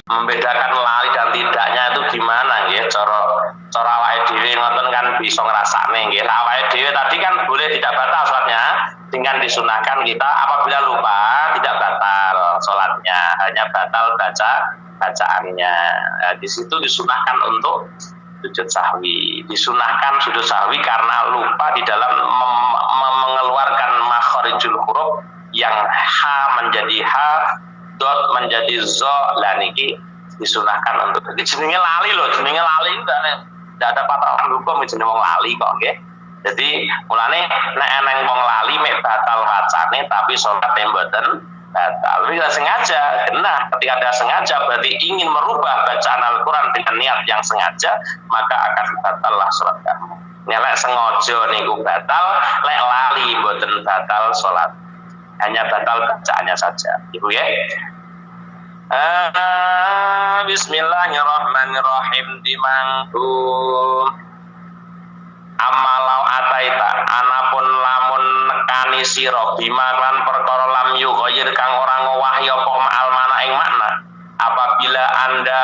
membedakan lali dan tidaknya itu gimana nggih, cara awake dhewe ngoten kan bisa ngrasakne nggih. Awake dhewe tadi kan boleh tidak batal sholatnya, dengan disunahkan kita apabila lupa tidak batal sholatnya, hanya batal baca bacaannya. Nah, di situ disunahkan untuk sujud sahwi. Disunahkan sujud sahwi karena lupa di dalam mengeluarkan makharijul huruf yang ha menjadi ha, dot menjadi zo. Lah niki disunahkan untuk iki jenenge lali loh, jenenge lali ndak ada patokan hukum jenenge wong lali kok nggih. Jadi mulane nek eneng wong lali mek batal wacane tapi salate mboten batal. Tidak sengaja. Nah, ketika ada sengaja berarti ingin merubah bacaan Al-Quran dengan niat yang sengaja, maka akan batal lah sholat kamu. Lek sengaja niku batal, lek lali mboten batal sholat. Hanya batal bacaannya saja. Ibu ya. Bismillahirrahmanirrahim dimangkum. Amalau ataita anapun lamun nekani sira bima lan perkara lam yughayyir kang ora ngowahya apa ma'al mana ing makna apabila Anda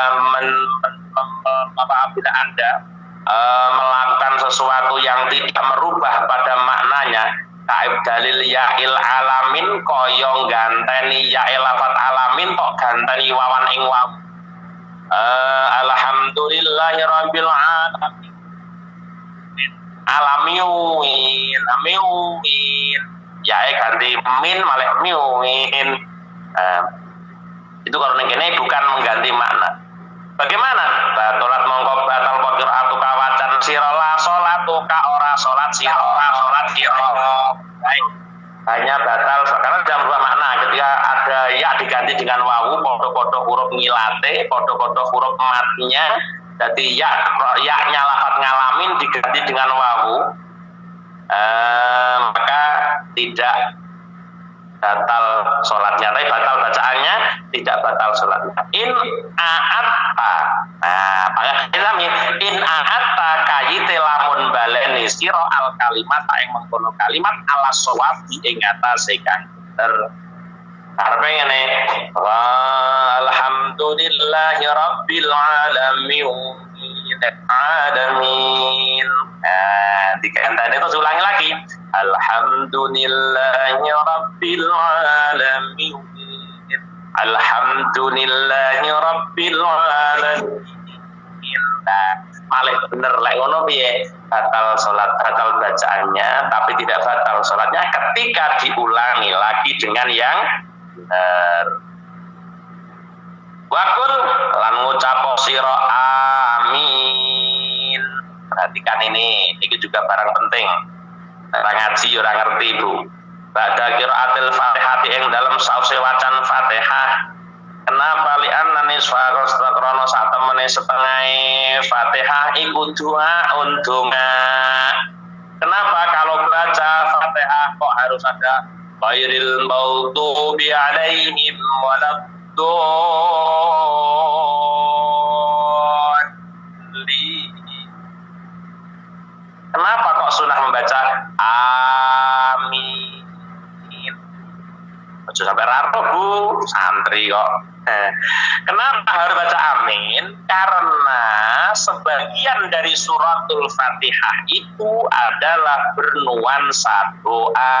melakukan sesuatu yang tidak merubah pada maknanya kaib dalil ya'il alamin kaya ganteni ya'il lafat alamin tok ganteni wawan ing waw alhamdulillahirabbil alamin alamiuin ya ganti min malah miuin. Itu kalau ini bukan mengganti makna. Bagaimana? Batolat mongko batal qiraatu kawacan sirala salatu ka ora salat sira baik hanya batal karena sudah berubah makna. Ketika ada ya diganti dengan wawu podo-podo huruf ngilate podo-podo huruf matinya. Jadi ya-nya lafaz ngalamin diganti dengan wawu, maka tidak batal sholatnya, tapi batal bacaannya, tidak batal sholatnya. In a'atta, nah, in a'atta kayite lamun baleni siro al kalimat yang mengkono kalimat ala showabi ing atase kang bener. Arep ngene. Alhamdulillahi rabbil alamin. Dikenteni terus ulangi lagi. Alhamdulillahi rabbil alamin. Alhamdulillahi rabbil alamin. Malih bener lek ngono piye? Batal salat, batal bacaannya tapi tidak batal salatnya ketika diulangi lagi dengan yang benar. Wakul lan ngucap sira amin. Perhatikan ini juga barang penting. Ora ngaji ora ngerti, Bu. Ba'da qiraatil Fatihah ing dalam sause wacan Fatihah. Kenapa li'anna nisfa krono satemene setengah Fatihah iku doa undunga. Kenapa kalau baca Fatihah kok harus ada ghairil maghdubi alaihim waladdallin. Kenapa kok sunnah membaca amin? Ojo sampai raro, Bu, santri kok. Kenapa harus baca amin? Karena sebagian dari suratul Fatihah itu adalah bernuansa doa.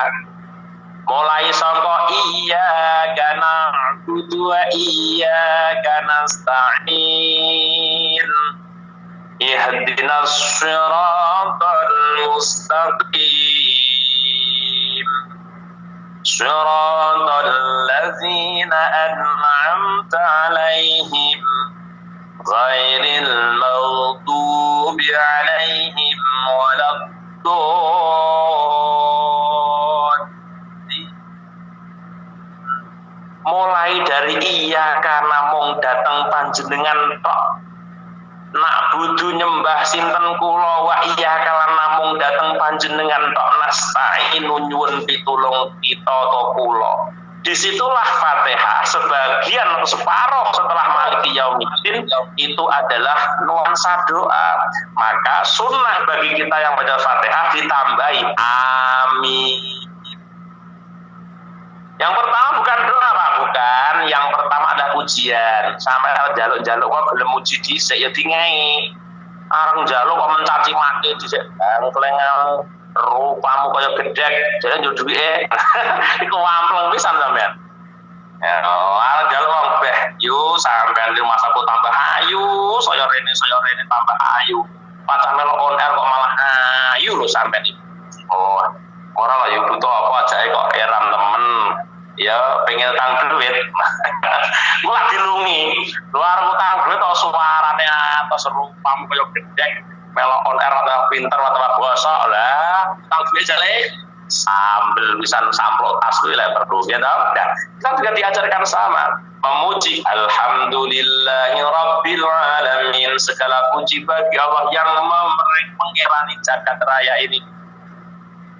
Mulai sangka iya kana wa iya kana nasta'in. Ihdinas siratal mustaqim. Siratal ladzina an'amta 'alaihim ghairil maghdubi 'alaihim waladdallin. Mulai dari iya karena mung dateng panjenengan tok nak budu nyembah sinten kula wa iya kalan namung dateng panjenengan tok nasta'in nyuwun pitulung kita to kula. Disitulah Fatihah sebagian atau separuh setelah Maliki Yaumiddin itu adalah nuansa doa. Maka sunnah bagi kita yang baca Fatihah ditambahi amin. Yang pertama bukan doa, Pak, bukan. Yang pertama ada pujian. Sampai jaluk-jaluk kok belum muji dhisik ya dingai. Areng jaluk kok mencaci maki dhisik. Ngklengamu rupamu kaya gedhek, jane yo duwike. Iku ampleng pisan sampean. Ya, areng jaluk wong beh, yo sampean di masa aku tambah ayu, saya rene tambah ayu. Pacah melo on air kok malah ayu lho sampean iki. Oh, ora lah yo butuh apa aja kok eram temen. Ya pengen kang duit. Mulai dilungi. Luar utang duit atau suarane atau serupam koyo gedek. Melo on air atau pinter atau basa lah. Tang duit jale sambil bisa samplot asli lah perlu ya tau. Nah, kita juga diajarkan sama memuji alhamdulillahi rabbil alamin, segala puji bagi Allah yang mengirani jagat raya ini.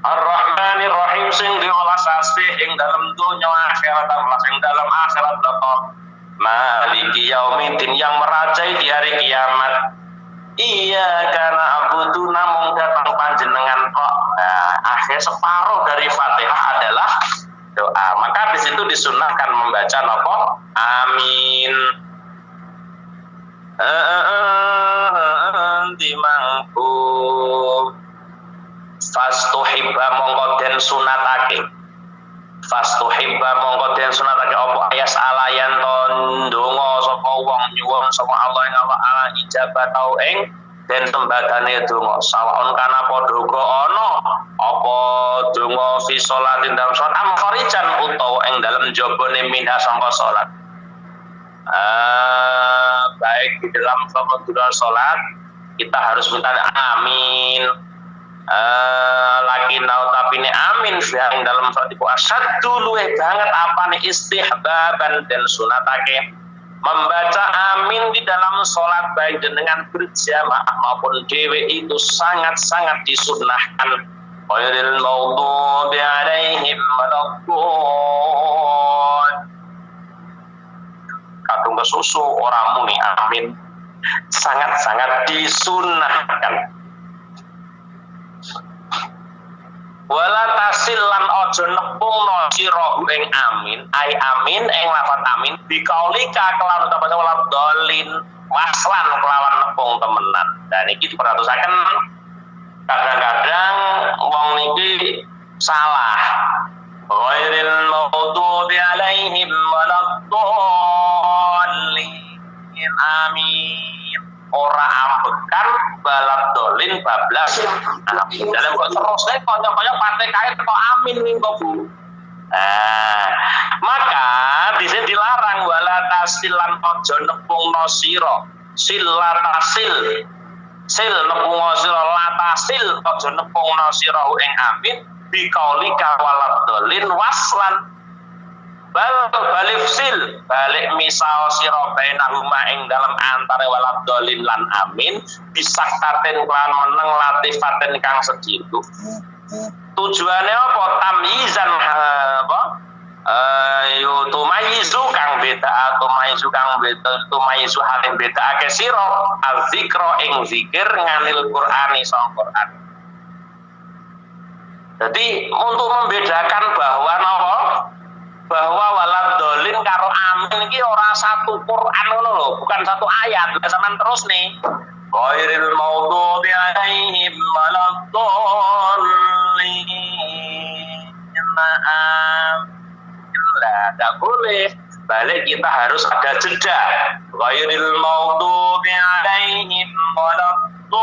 Ar-Rahmanir Rahim sing diolas asih ing dalam dunya akhirat lan ing dalam akhirat lho. Maliki yaumiddin yang merajai di hari kiamat. Iya karena abudu namung datang panjenengan kok. Nah, akhir separuh dari Fatihah adalah doa. Maka di situ disunahkan membaca nopo amin. Dimangku fastuhibba mongko den sunatake. Fastuhibba mongko den sunatake apa ayas alayan ton donga sapa wong nyuwun sapa Allah ing Allah ala ijabah tau ing den tembadane donga sawaon kana padha uga ana apa donga fi sholatin dalam salat am kharijan utawa ing dalem jabane minha sangka salat. Baik di dalam salat kita harus minta amin. Lagi tapi ini amin yang dalam salat iku asyaddu luweh banget apane istihbaban dan sunatake membaca amin di dalam sholat baik dengan berjamaah maupun dewe itu sangat-sangat disunnahkan. Ghairil maghdubi alaihim waladdallin. Kadung kesusu orang muni amin sangat-sangat disunnahkan. Wala tasil lan ojo nepungno sirahu ing amin ai amin ing lafaz amin bikaulika kelawan utawa waladdallin waslan kelawan nepung temenan. Dan iki diperhatusaken kadang-kadang wong niki salah. Ghairil maghdubi alaihim waladdallin amin ora ambekan balap dolin bablas amin. Dalam kok terus kaya partai kaya kok amin ning kok Bu. Maka di sini dilarang wala tasilan ojo nepungno sira. Sil latasil. Sil nepungno sira latasil ojo nepungno sira ing amin bikaulika waladdallin waslan. Balik sil balik misal sira bainahuma ing dalam antara waladdallin lan amin bisakaten kelan meneng latifaten kang segitu. Tujuannya apa? Tamyizan apa? Tumayizu kang beda tumayizu hal yang beda ake sira al-zikra ing zikir nganil Qur'ani sang Qur'an. Jadi untuk membedakan bahwa napa? Bahwa waladdallin karo amin iki ora satu Quran ngono lho, bukan satu ayat. Sampeyan terus nih. Ghairil maghdubi alaihim waladdallin. Enggak boleh. Balik kita harus ada jeda. Ghairil maghdubi alaihim waladdallin.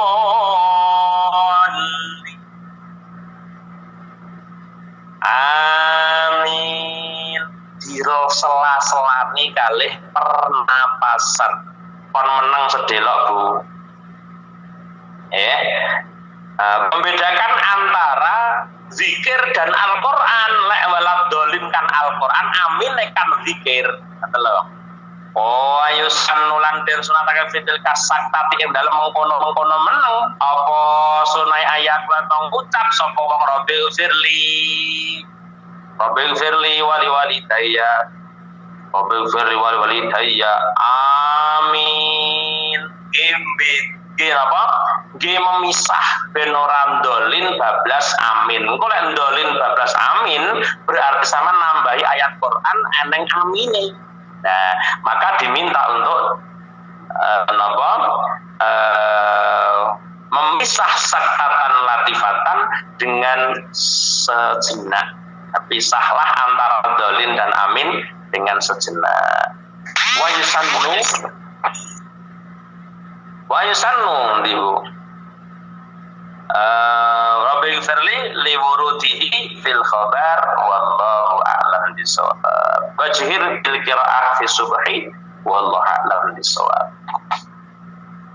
Amin. Diro sela-selani kalih pernapasan kon meneng sedelok Bu. Membedakan antara zikir dan Al-Qur'an. Lek waladdallin kan Al-Qur'an, amin nek kan zikir. Ngoten lho. Oh ayo sanulan den sunatake fitil kasak tapi ing dalem mengkono-mengkono meneng apa sunai ayat lan ngucap sapa wong Rabbil firli wali-walidayya amin. G memisah ben ora ndolin bablas amin. Engko lek ndolin bablas amin berarti sama nambahi ayat Quran eneng amine. Nah, maka diminta untuk memisah sakatan latifatan dengan sejenak. Pisahlah antara dolin dan amin dengan sejenak. wa yusannu dibu Rabbi firli li wurudihi fil khabar wallahu a'lam bisawab. Wajhir bil qiraah fi subhi wallahu a'lam bisawab.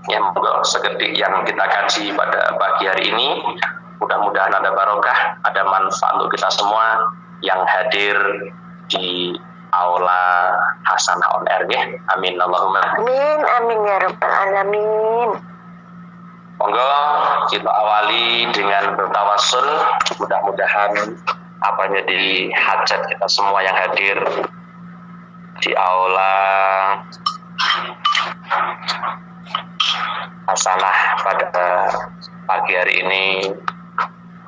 Yang seketik yang kita kaji pada pagi hari ini, mudah-mudahan ada barokah, ada manfaat untuk kita semua yang hadir di aula Hasanah on Air ya. Amin Allahumma. Amin, amin ya rabbal alamin. Monggo kita awali dengan bertawassul, mudah-mudahan apa yang jadi hajat kita semua yang hadir di aula Hasanah pada pagi hari ini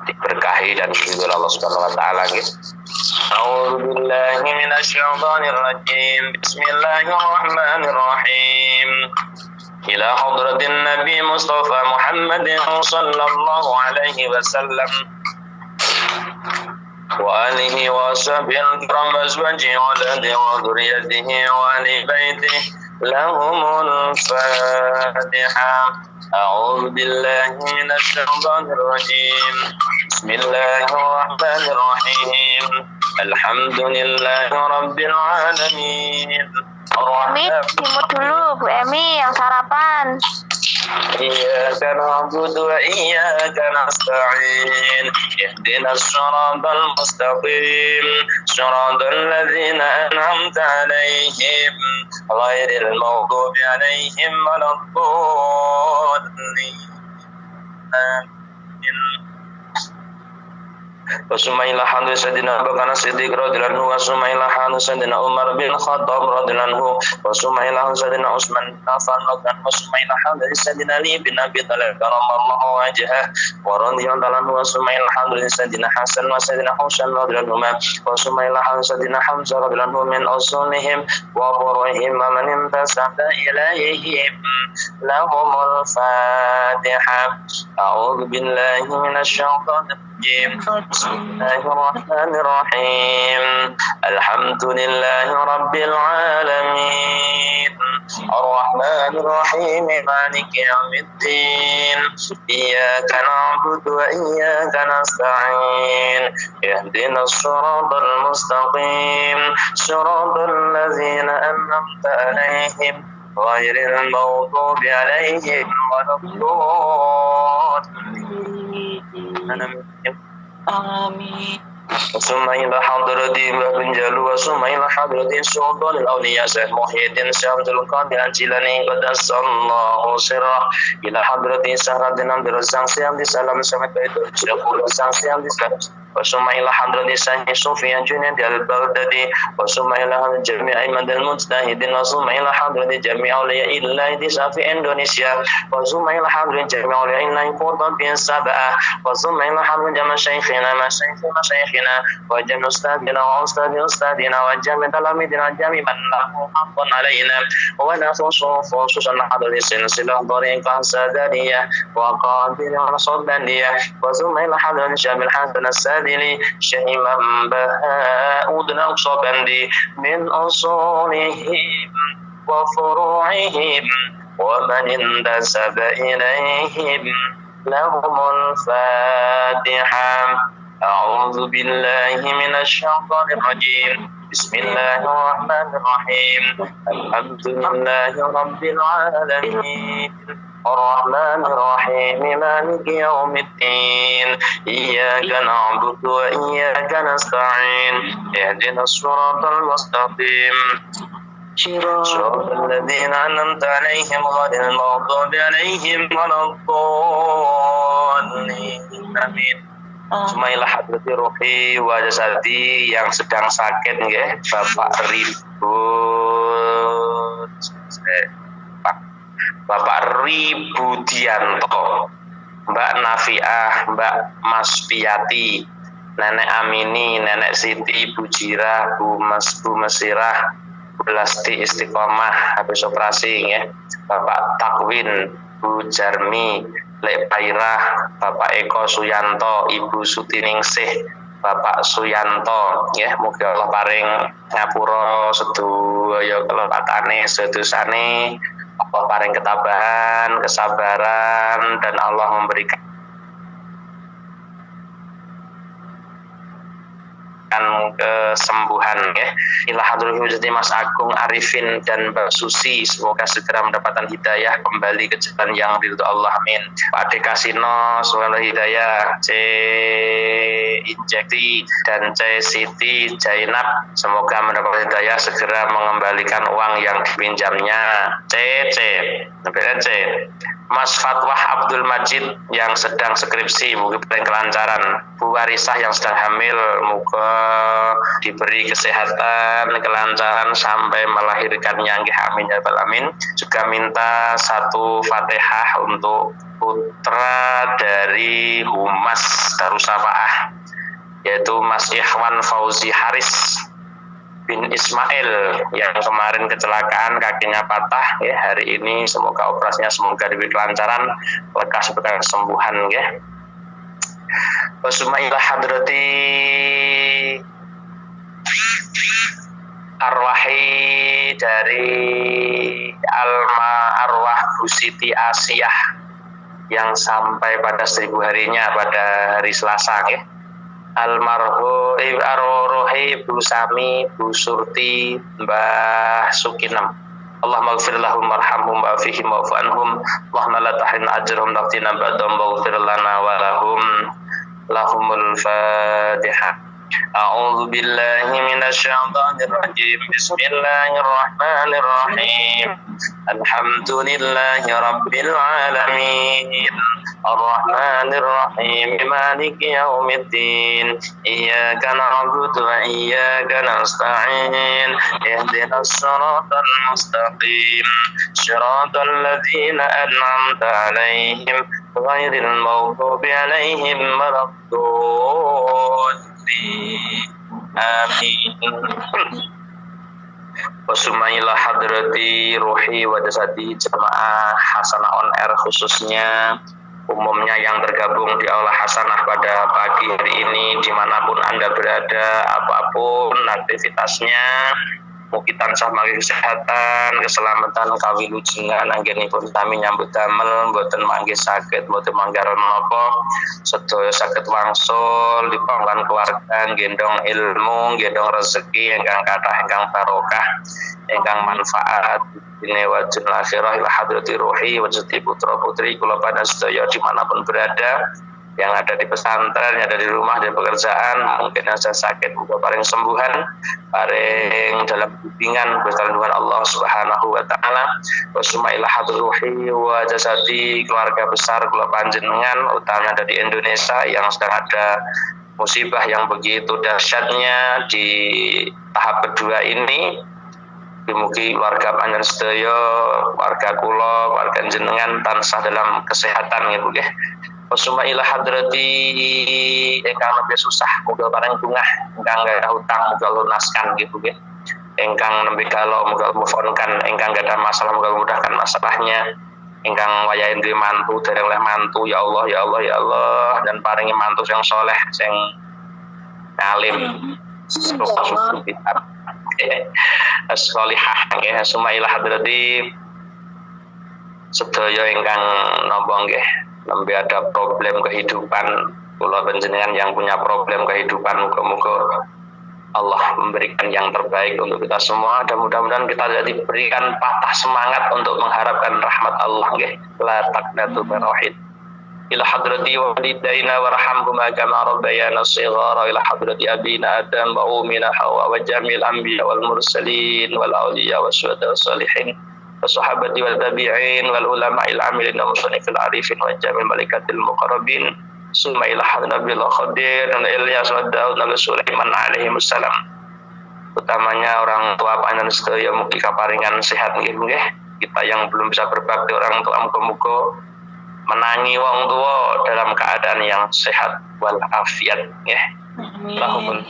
diberkahi dan diridhoi Allah Subhanahu wa taala gitu. A'udzu billahi minasyaitonir rajim. Bismillahirrahmanirrahim. Ila hadratin Nabi Mustafa Muhammadin sallallahu alaihi wasallam wa alihi wa sahbihi al-kiram azwajihi wa aladihi wa dhurriyyatihi wa ahli baitihi lahumul Fatihah. أعوذ بالله من الشيطان الرجيم بسم الله الرحمن الرحيم الحمد لله رب العالمين Emi, timut dulu Bu Emi yang sarapan. إياك نعبد وإياك نستعين اهدنا الصراط المستقيم صراط الذين أنعمت عليهم غير المغضوب عليهم ولا الضالين Wasumailah hanu sadina bakana siddiq radhiyallahu anhu wasumailah hanu sadina Umar bin Khattab radhiyallahu anhu wasumailah sadina Utsman bin Affan radhiyallahu anhu wasumailah hanu sadina Ali bin Abi Thalib karramallahu wajhah wa radhiyallahu anhu wasumailah hanu sadina Hasan wa sadina Husain radhiyallahu anhu wasumailah hanu sadina Hamzah radhiyallahu anhu min usulihim wa furihim man intasaba ilaihim lahumul Fatihah. A'udzu billahi minasy syaithanir بسم الله الرحمن الرحيم الحمد لله رب العالمين الرحمن الرحيم مالك يوم الدين إياك نعبد وإياك نستعين اهدنا الصراط المستقيم صراط الذين أنعمت عليهم غير المغضوب عليهم ولا الضالين آمين. وسمعنا حضرة بن جلو وسمعنا حضرة سلطان الأولياء سيد محي الدين عبد القادر الجيلاني قدس الله سره إلى حضرة سهرة عبد الرزاق سيام سلام سمعت يقول الرزاق سيام وسمعنا حضرة سيد صوفيا جنيد البغدادي وسمعنا جميع أئمة المجتهدين وسمعنا حضرة جميع أولياء الله di Indonesia وسمعنا حضرة جميع أولياء الله قطب سبعة وسمعنا حضرة جميع شيخنا مشايخنا وجميع أستاذنا وأستاذ أستاذنا وجميع تلاميذنا جميع من له حق علينا ونخص خصوصا حضرة سلسلة طريقة سادانية وقادر رصدانية وسمعنا حضرة شاب الحسن السادلي شيما بهاء نقصبندي من أصولهم وفروعهم ومن انتسب إليهم لهم الفاتحة. أعوذ بالله من الشيطان الرجيم بسم الله الرحمن الرحيم الحمد لله رب العالمين الرحمن الرحيم مالك يوم الدين إياك نعبد وإياك نستعين اهدنا الصراط المستقيم صراط الذين أنعمت عليهم غير المغضوب عليهم ولا الضالين آمين. Sumailah hadrati ruhi wa jasadi yang sedang sakit nggih Bapak Ribudianto, Mbak Nafiah, Mbak Maspiati, Nenek Amini, Nenek Siti, Bu Jirah, Bu Mesirah, Bu Lasti Istiqomah habis operasi nggih, Bapak Takwin, Bu Jarmi, Lek Pairah, Bapak Eko Suyanto, Ibu Sutiningsih, Bapak Suyanto ya, mugi Allah paring ngapura sedaya kelepatane sedosane, Allah paring ketabahan, kesabaran, dan Allah memberikan kesembuhan ya. Ila hadratil hujati Mas Agung Arifin dan Mbak Susi, semoga segera mendapatkan hidayah kembali ke jalan yang ridho Allah, amin. Pak Ade Kasino, semoga hidayah. C Injekti dan C Siti Jainab, semoga mendapat hidayah segera mengembalikan uang yang dipinjamnya. C Mas Fatwah Abdul Majid yang sedang skripsi, mungkin kelancaran. Bu Warisah yang sedang hamil, moga diberi kesehatan, kelancaran sampai melahirkannya, amin ya rabbal alamin. Juga minta satu Fatihah untuk putra dari Humas Darussafaah, yaitu Mas Ikhwan Fauzi Haris bin Ismail yang kemarin kecelakaan, kakinya patah ya. Hari ini semoga operasinya semoga diberi kelancaran, lekas berkah kesembuhan ya. Wasuma ila hadrati arwahi dari alma arwah Bu Siti Asiyah yang sampai pada 1000 harinya pada hari Selasa ya. Almarhum Arrohi Bu Sami, Bu Surti, Mbah Sukinam. Allahumma ighfir lahum warhamhum wa'afihim wa'fu anhum. Allahumma la tahrimna ajrahum naftina ba'dahum waghfir lana wa lahumul Fatihah. A'udzu billahi minasy syaithanir rajim. Bismillahirrahmanirrahim. Alhamdulillahi rabbil alamin. Ar-Rahmanir Rahim. Maliki yaumiddin. Iyyaka na'budu wa iyyaka nasta'in. Ihdinas siratal mustaqim. Shiratal ladzina an'amta 'alaihim ghairil maghdubi 'alaihim waladdallin. Amin. Wasumailah hadrati ruhi wa jasadi jamaah Hasanah on air, khususnya umumnya yang tergabung di Aula Hasanah pada pagi hari ini, dimanapun Anda berada, apapun aktivitasnya, mugi tansah mangke kesehatan, keselamatan, kawilujengan anggenipun sami nyambut damel, mboten mangke saged, mboten manggaran menapa, sedaya saged wangsul dipangkan keluarga, gendong ilmu, gendong rezeki ingkang kathah, ingkang barokah, ingkang manfaat ini wajib akhirah ila hadrati ruhi wajati putra putri kula pada sedaya dimanapun berada, yang ada di pesantren, yang ada di rumah dan pekerjaan, mungkin ada sakit, muga paling sembuhan, paling dalam bimbingan bertanggungan Allah Subhanahu wa taala. Wasuma ila hadruhi wa jasadi keluarga besar kula panjenengan, utamanya dari Indonesia yang sedang ada musibah yang begitu dahsyatnya di tahap kedua ini. Mugi warga panjenengan sedaya, warga kula, warga jenengan tansah dalam kesehatan ya Bu nggih. Wasuma ila hadrati ingkang lebih susah, muga bareng bungah, ingkang gak hutang muga lunaskan gitu nggih. Ingkang nembe galau muga mufonkan, ingkang gak ada masalah muga mudahkan masalahnya. Ingkang wayahe duwe mantu dereng oleh mantu, ya Allah ya Allah ya Allah, dan paringi mantu sing saleh, sing alim, suka kita. As-solihah nggih. Wasuma ila hadrati sedaya ingkang napa nggih nembe ada problem kehidupan, kula panjenengan yang punya problem kehidupan, muga-muga Allah memberikan yang terbaik untuk kita semua, dan mudah-mudahan kita diberikan patah semangat untuk mengharapkan rahmat Allah nggih. La taqnatu min rahmat. Ila hadrati walidaina warhamhuma kama rabbayana shighara. Ila hadrati abina Adam wa ummina Hawa wa jamil anbiya wal mursalin wal awliya wasyuhada wassalihin sahabati wal tabi'in wal ulama il amilin wa musannifil arifin wa jamil malaikatil muqarrabin. Summa ila hadratil khadir dan Ilyas wa Daud nabi Sulaiman alaihi wassalam. Utamanya orang tua panjenengan sedaya mugi kaparingan sehat nggih nggih. Kita yang belum bisa berbakti orang tua muga-muga menangi wong tua dalam keadaan yang sehat wal afiat ya. Allahumma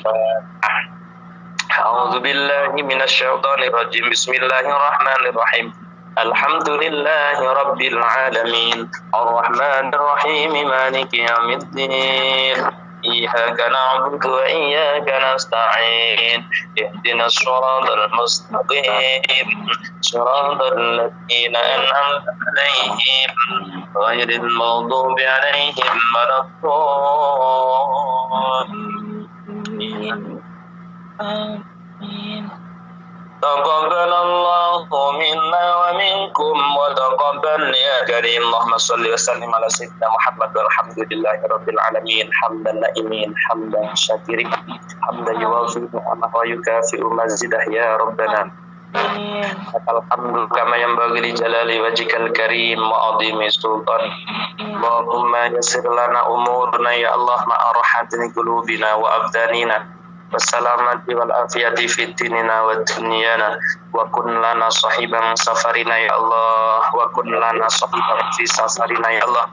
A'udzu billahi minasy syaithanir rajim. Bismillahirrahmanirrahim. Alhamdulillahi rabbil alamin. Arrahmanir rahim. Maliki yaumiddin. إياك نعبد وإياك نستعين اهدنا الصراط المستقيم صراط الذين أنعمت عليهم غير المغضوب عليهم ولا الضالين تقبل الله منا ومنكم وتقبل يا كريم اللهم صل وسلم على سيدنا محمد والحمد لله رب العالمين حمدا نائمين حمدا شاكرين حمدا يوافي نعمه ويكافئ مزيده يا ربنا الحمد كما ينبغي لجلال وجهك الكريم وعظيم سلطانك اللهم يسر لنا امورنا يا الله مع راحة قلوبنا وابداننا والسلامة والعافية في ديننا ودنيانا وكن لنا صاحبا سفرنا يا الله وكن لنا صاحبا في سفرنا يا الله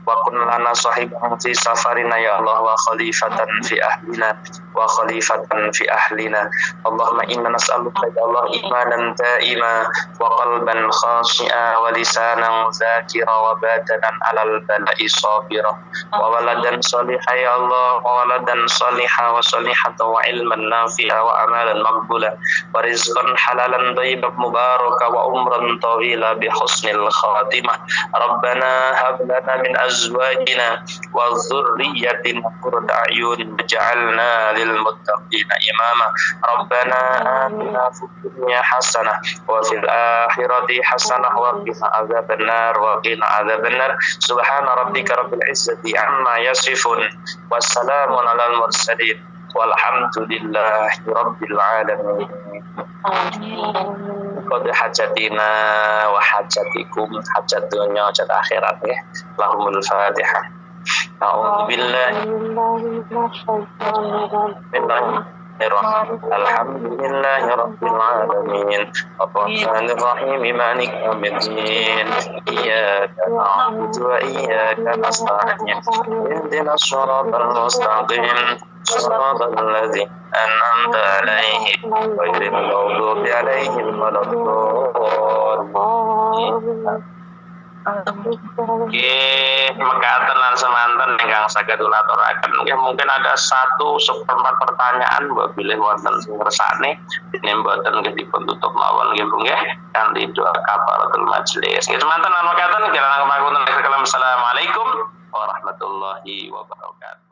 وكن لنا صاحبا في سفرنا يا الله وخليفة في أهلنا وخليفة في أهلنا اللهم إنا نسألك يا الله إيمانا دائما وقلبا خاشعا ولسانا ذاكرا وبدنا على البلاء صابرا وولدا صالحا يا الله وولدا صالحا وصالحة وعلما نافعا وأعمالا مقبولا ورزقا حلالا طيبا مباركا وعمرا طويلا بحسن الخاتمة ربنا هب لنا من أزواجنا وذريتنا قرة أعين واجعلنا للمتقين إماما ربنا آتنا في الدنيا حسنة وفي الآخرة حسنة وقنا عذاب النار وقنا عذاب النار سبحان ربك رب العزة عما يصفون والسلام على المرسلين والحمد لله رب العالمين Qad hajatina wa hajatikum hajat dunya hajat akhirat ya. Lahumul Fatihah. A'udzu billahi Alhamdulillahi rabbil alamin arrahmanir rahim maliki yaumiddin iyyaka na'budu wa iyyaka nasta'in ihdinas siratal mustaqim siratal ladzina an'amta 'alaihim ghairil maghdubi 'alaihim waladdallin. Mekaten lan semanten ingkang saged kula aturaken nggih mungkin ada 1/4 pertanyaan mbok bilih wonten sing ngersakne dene mboten nggih dipun tutup mawon nggih Bu nggih kanthi doa kafaratul majelis. Nggih semanten lan mekaten kirang kemanten. Assalamualaikum warahmatullahi wabarakatuh.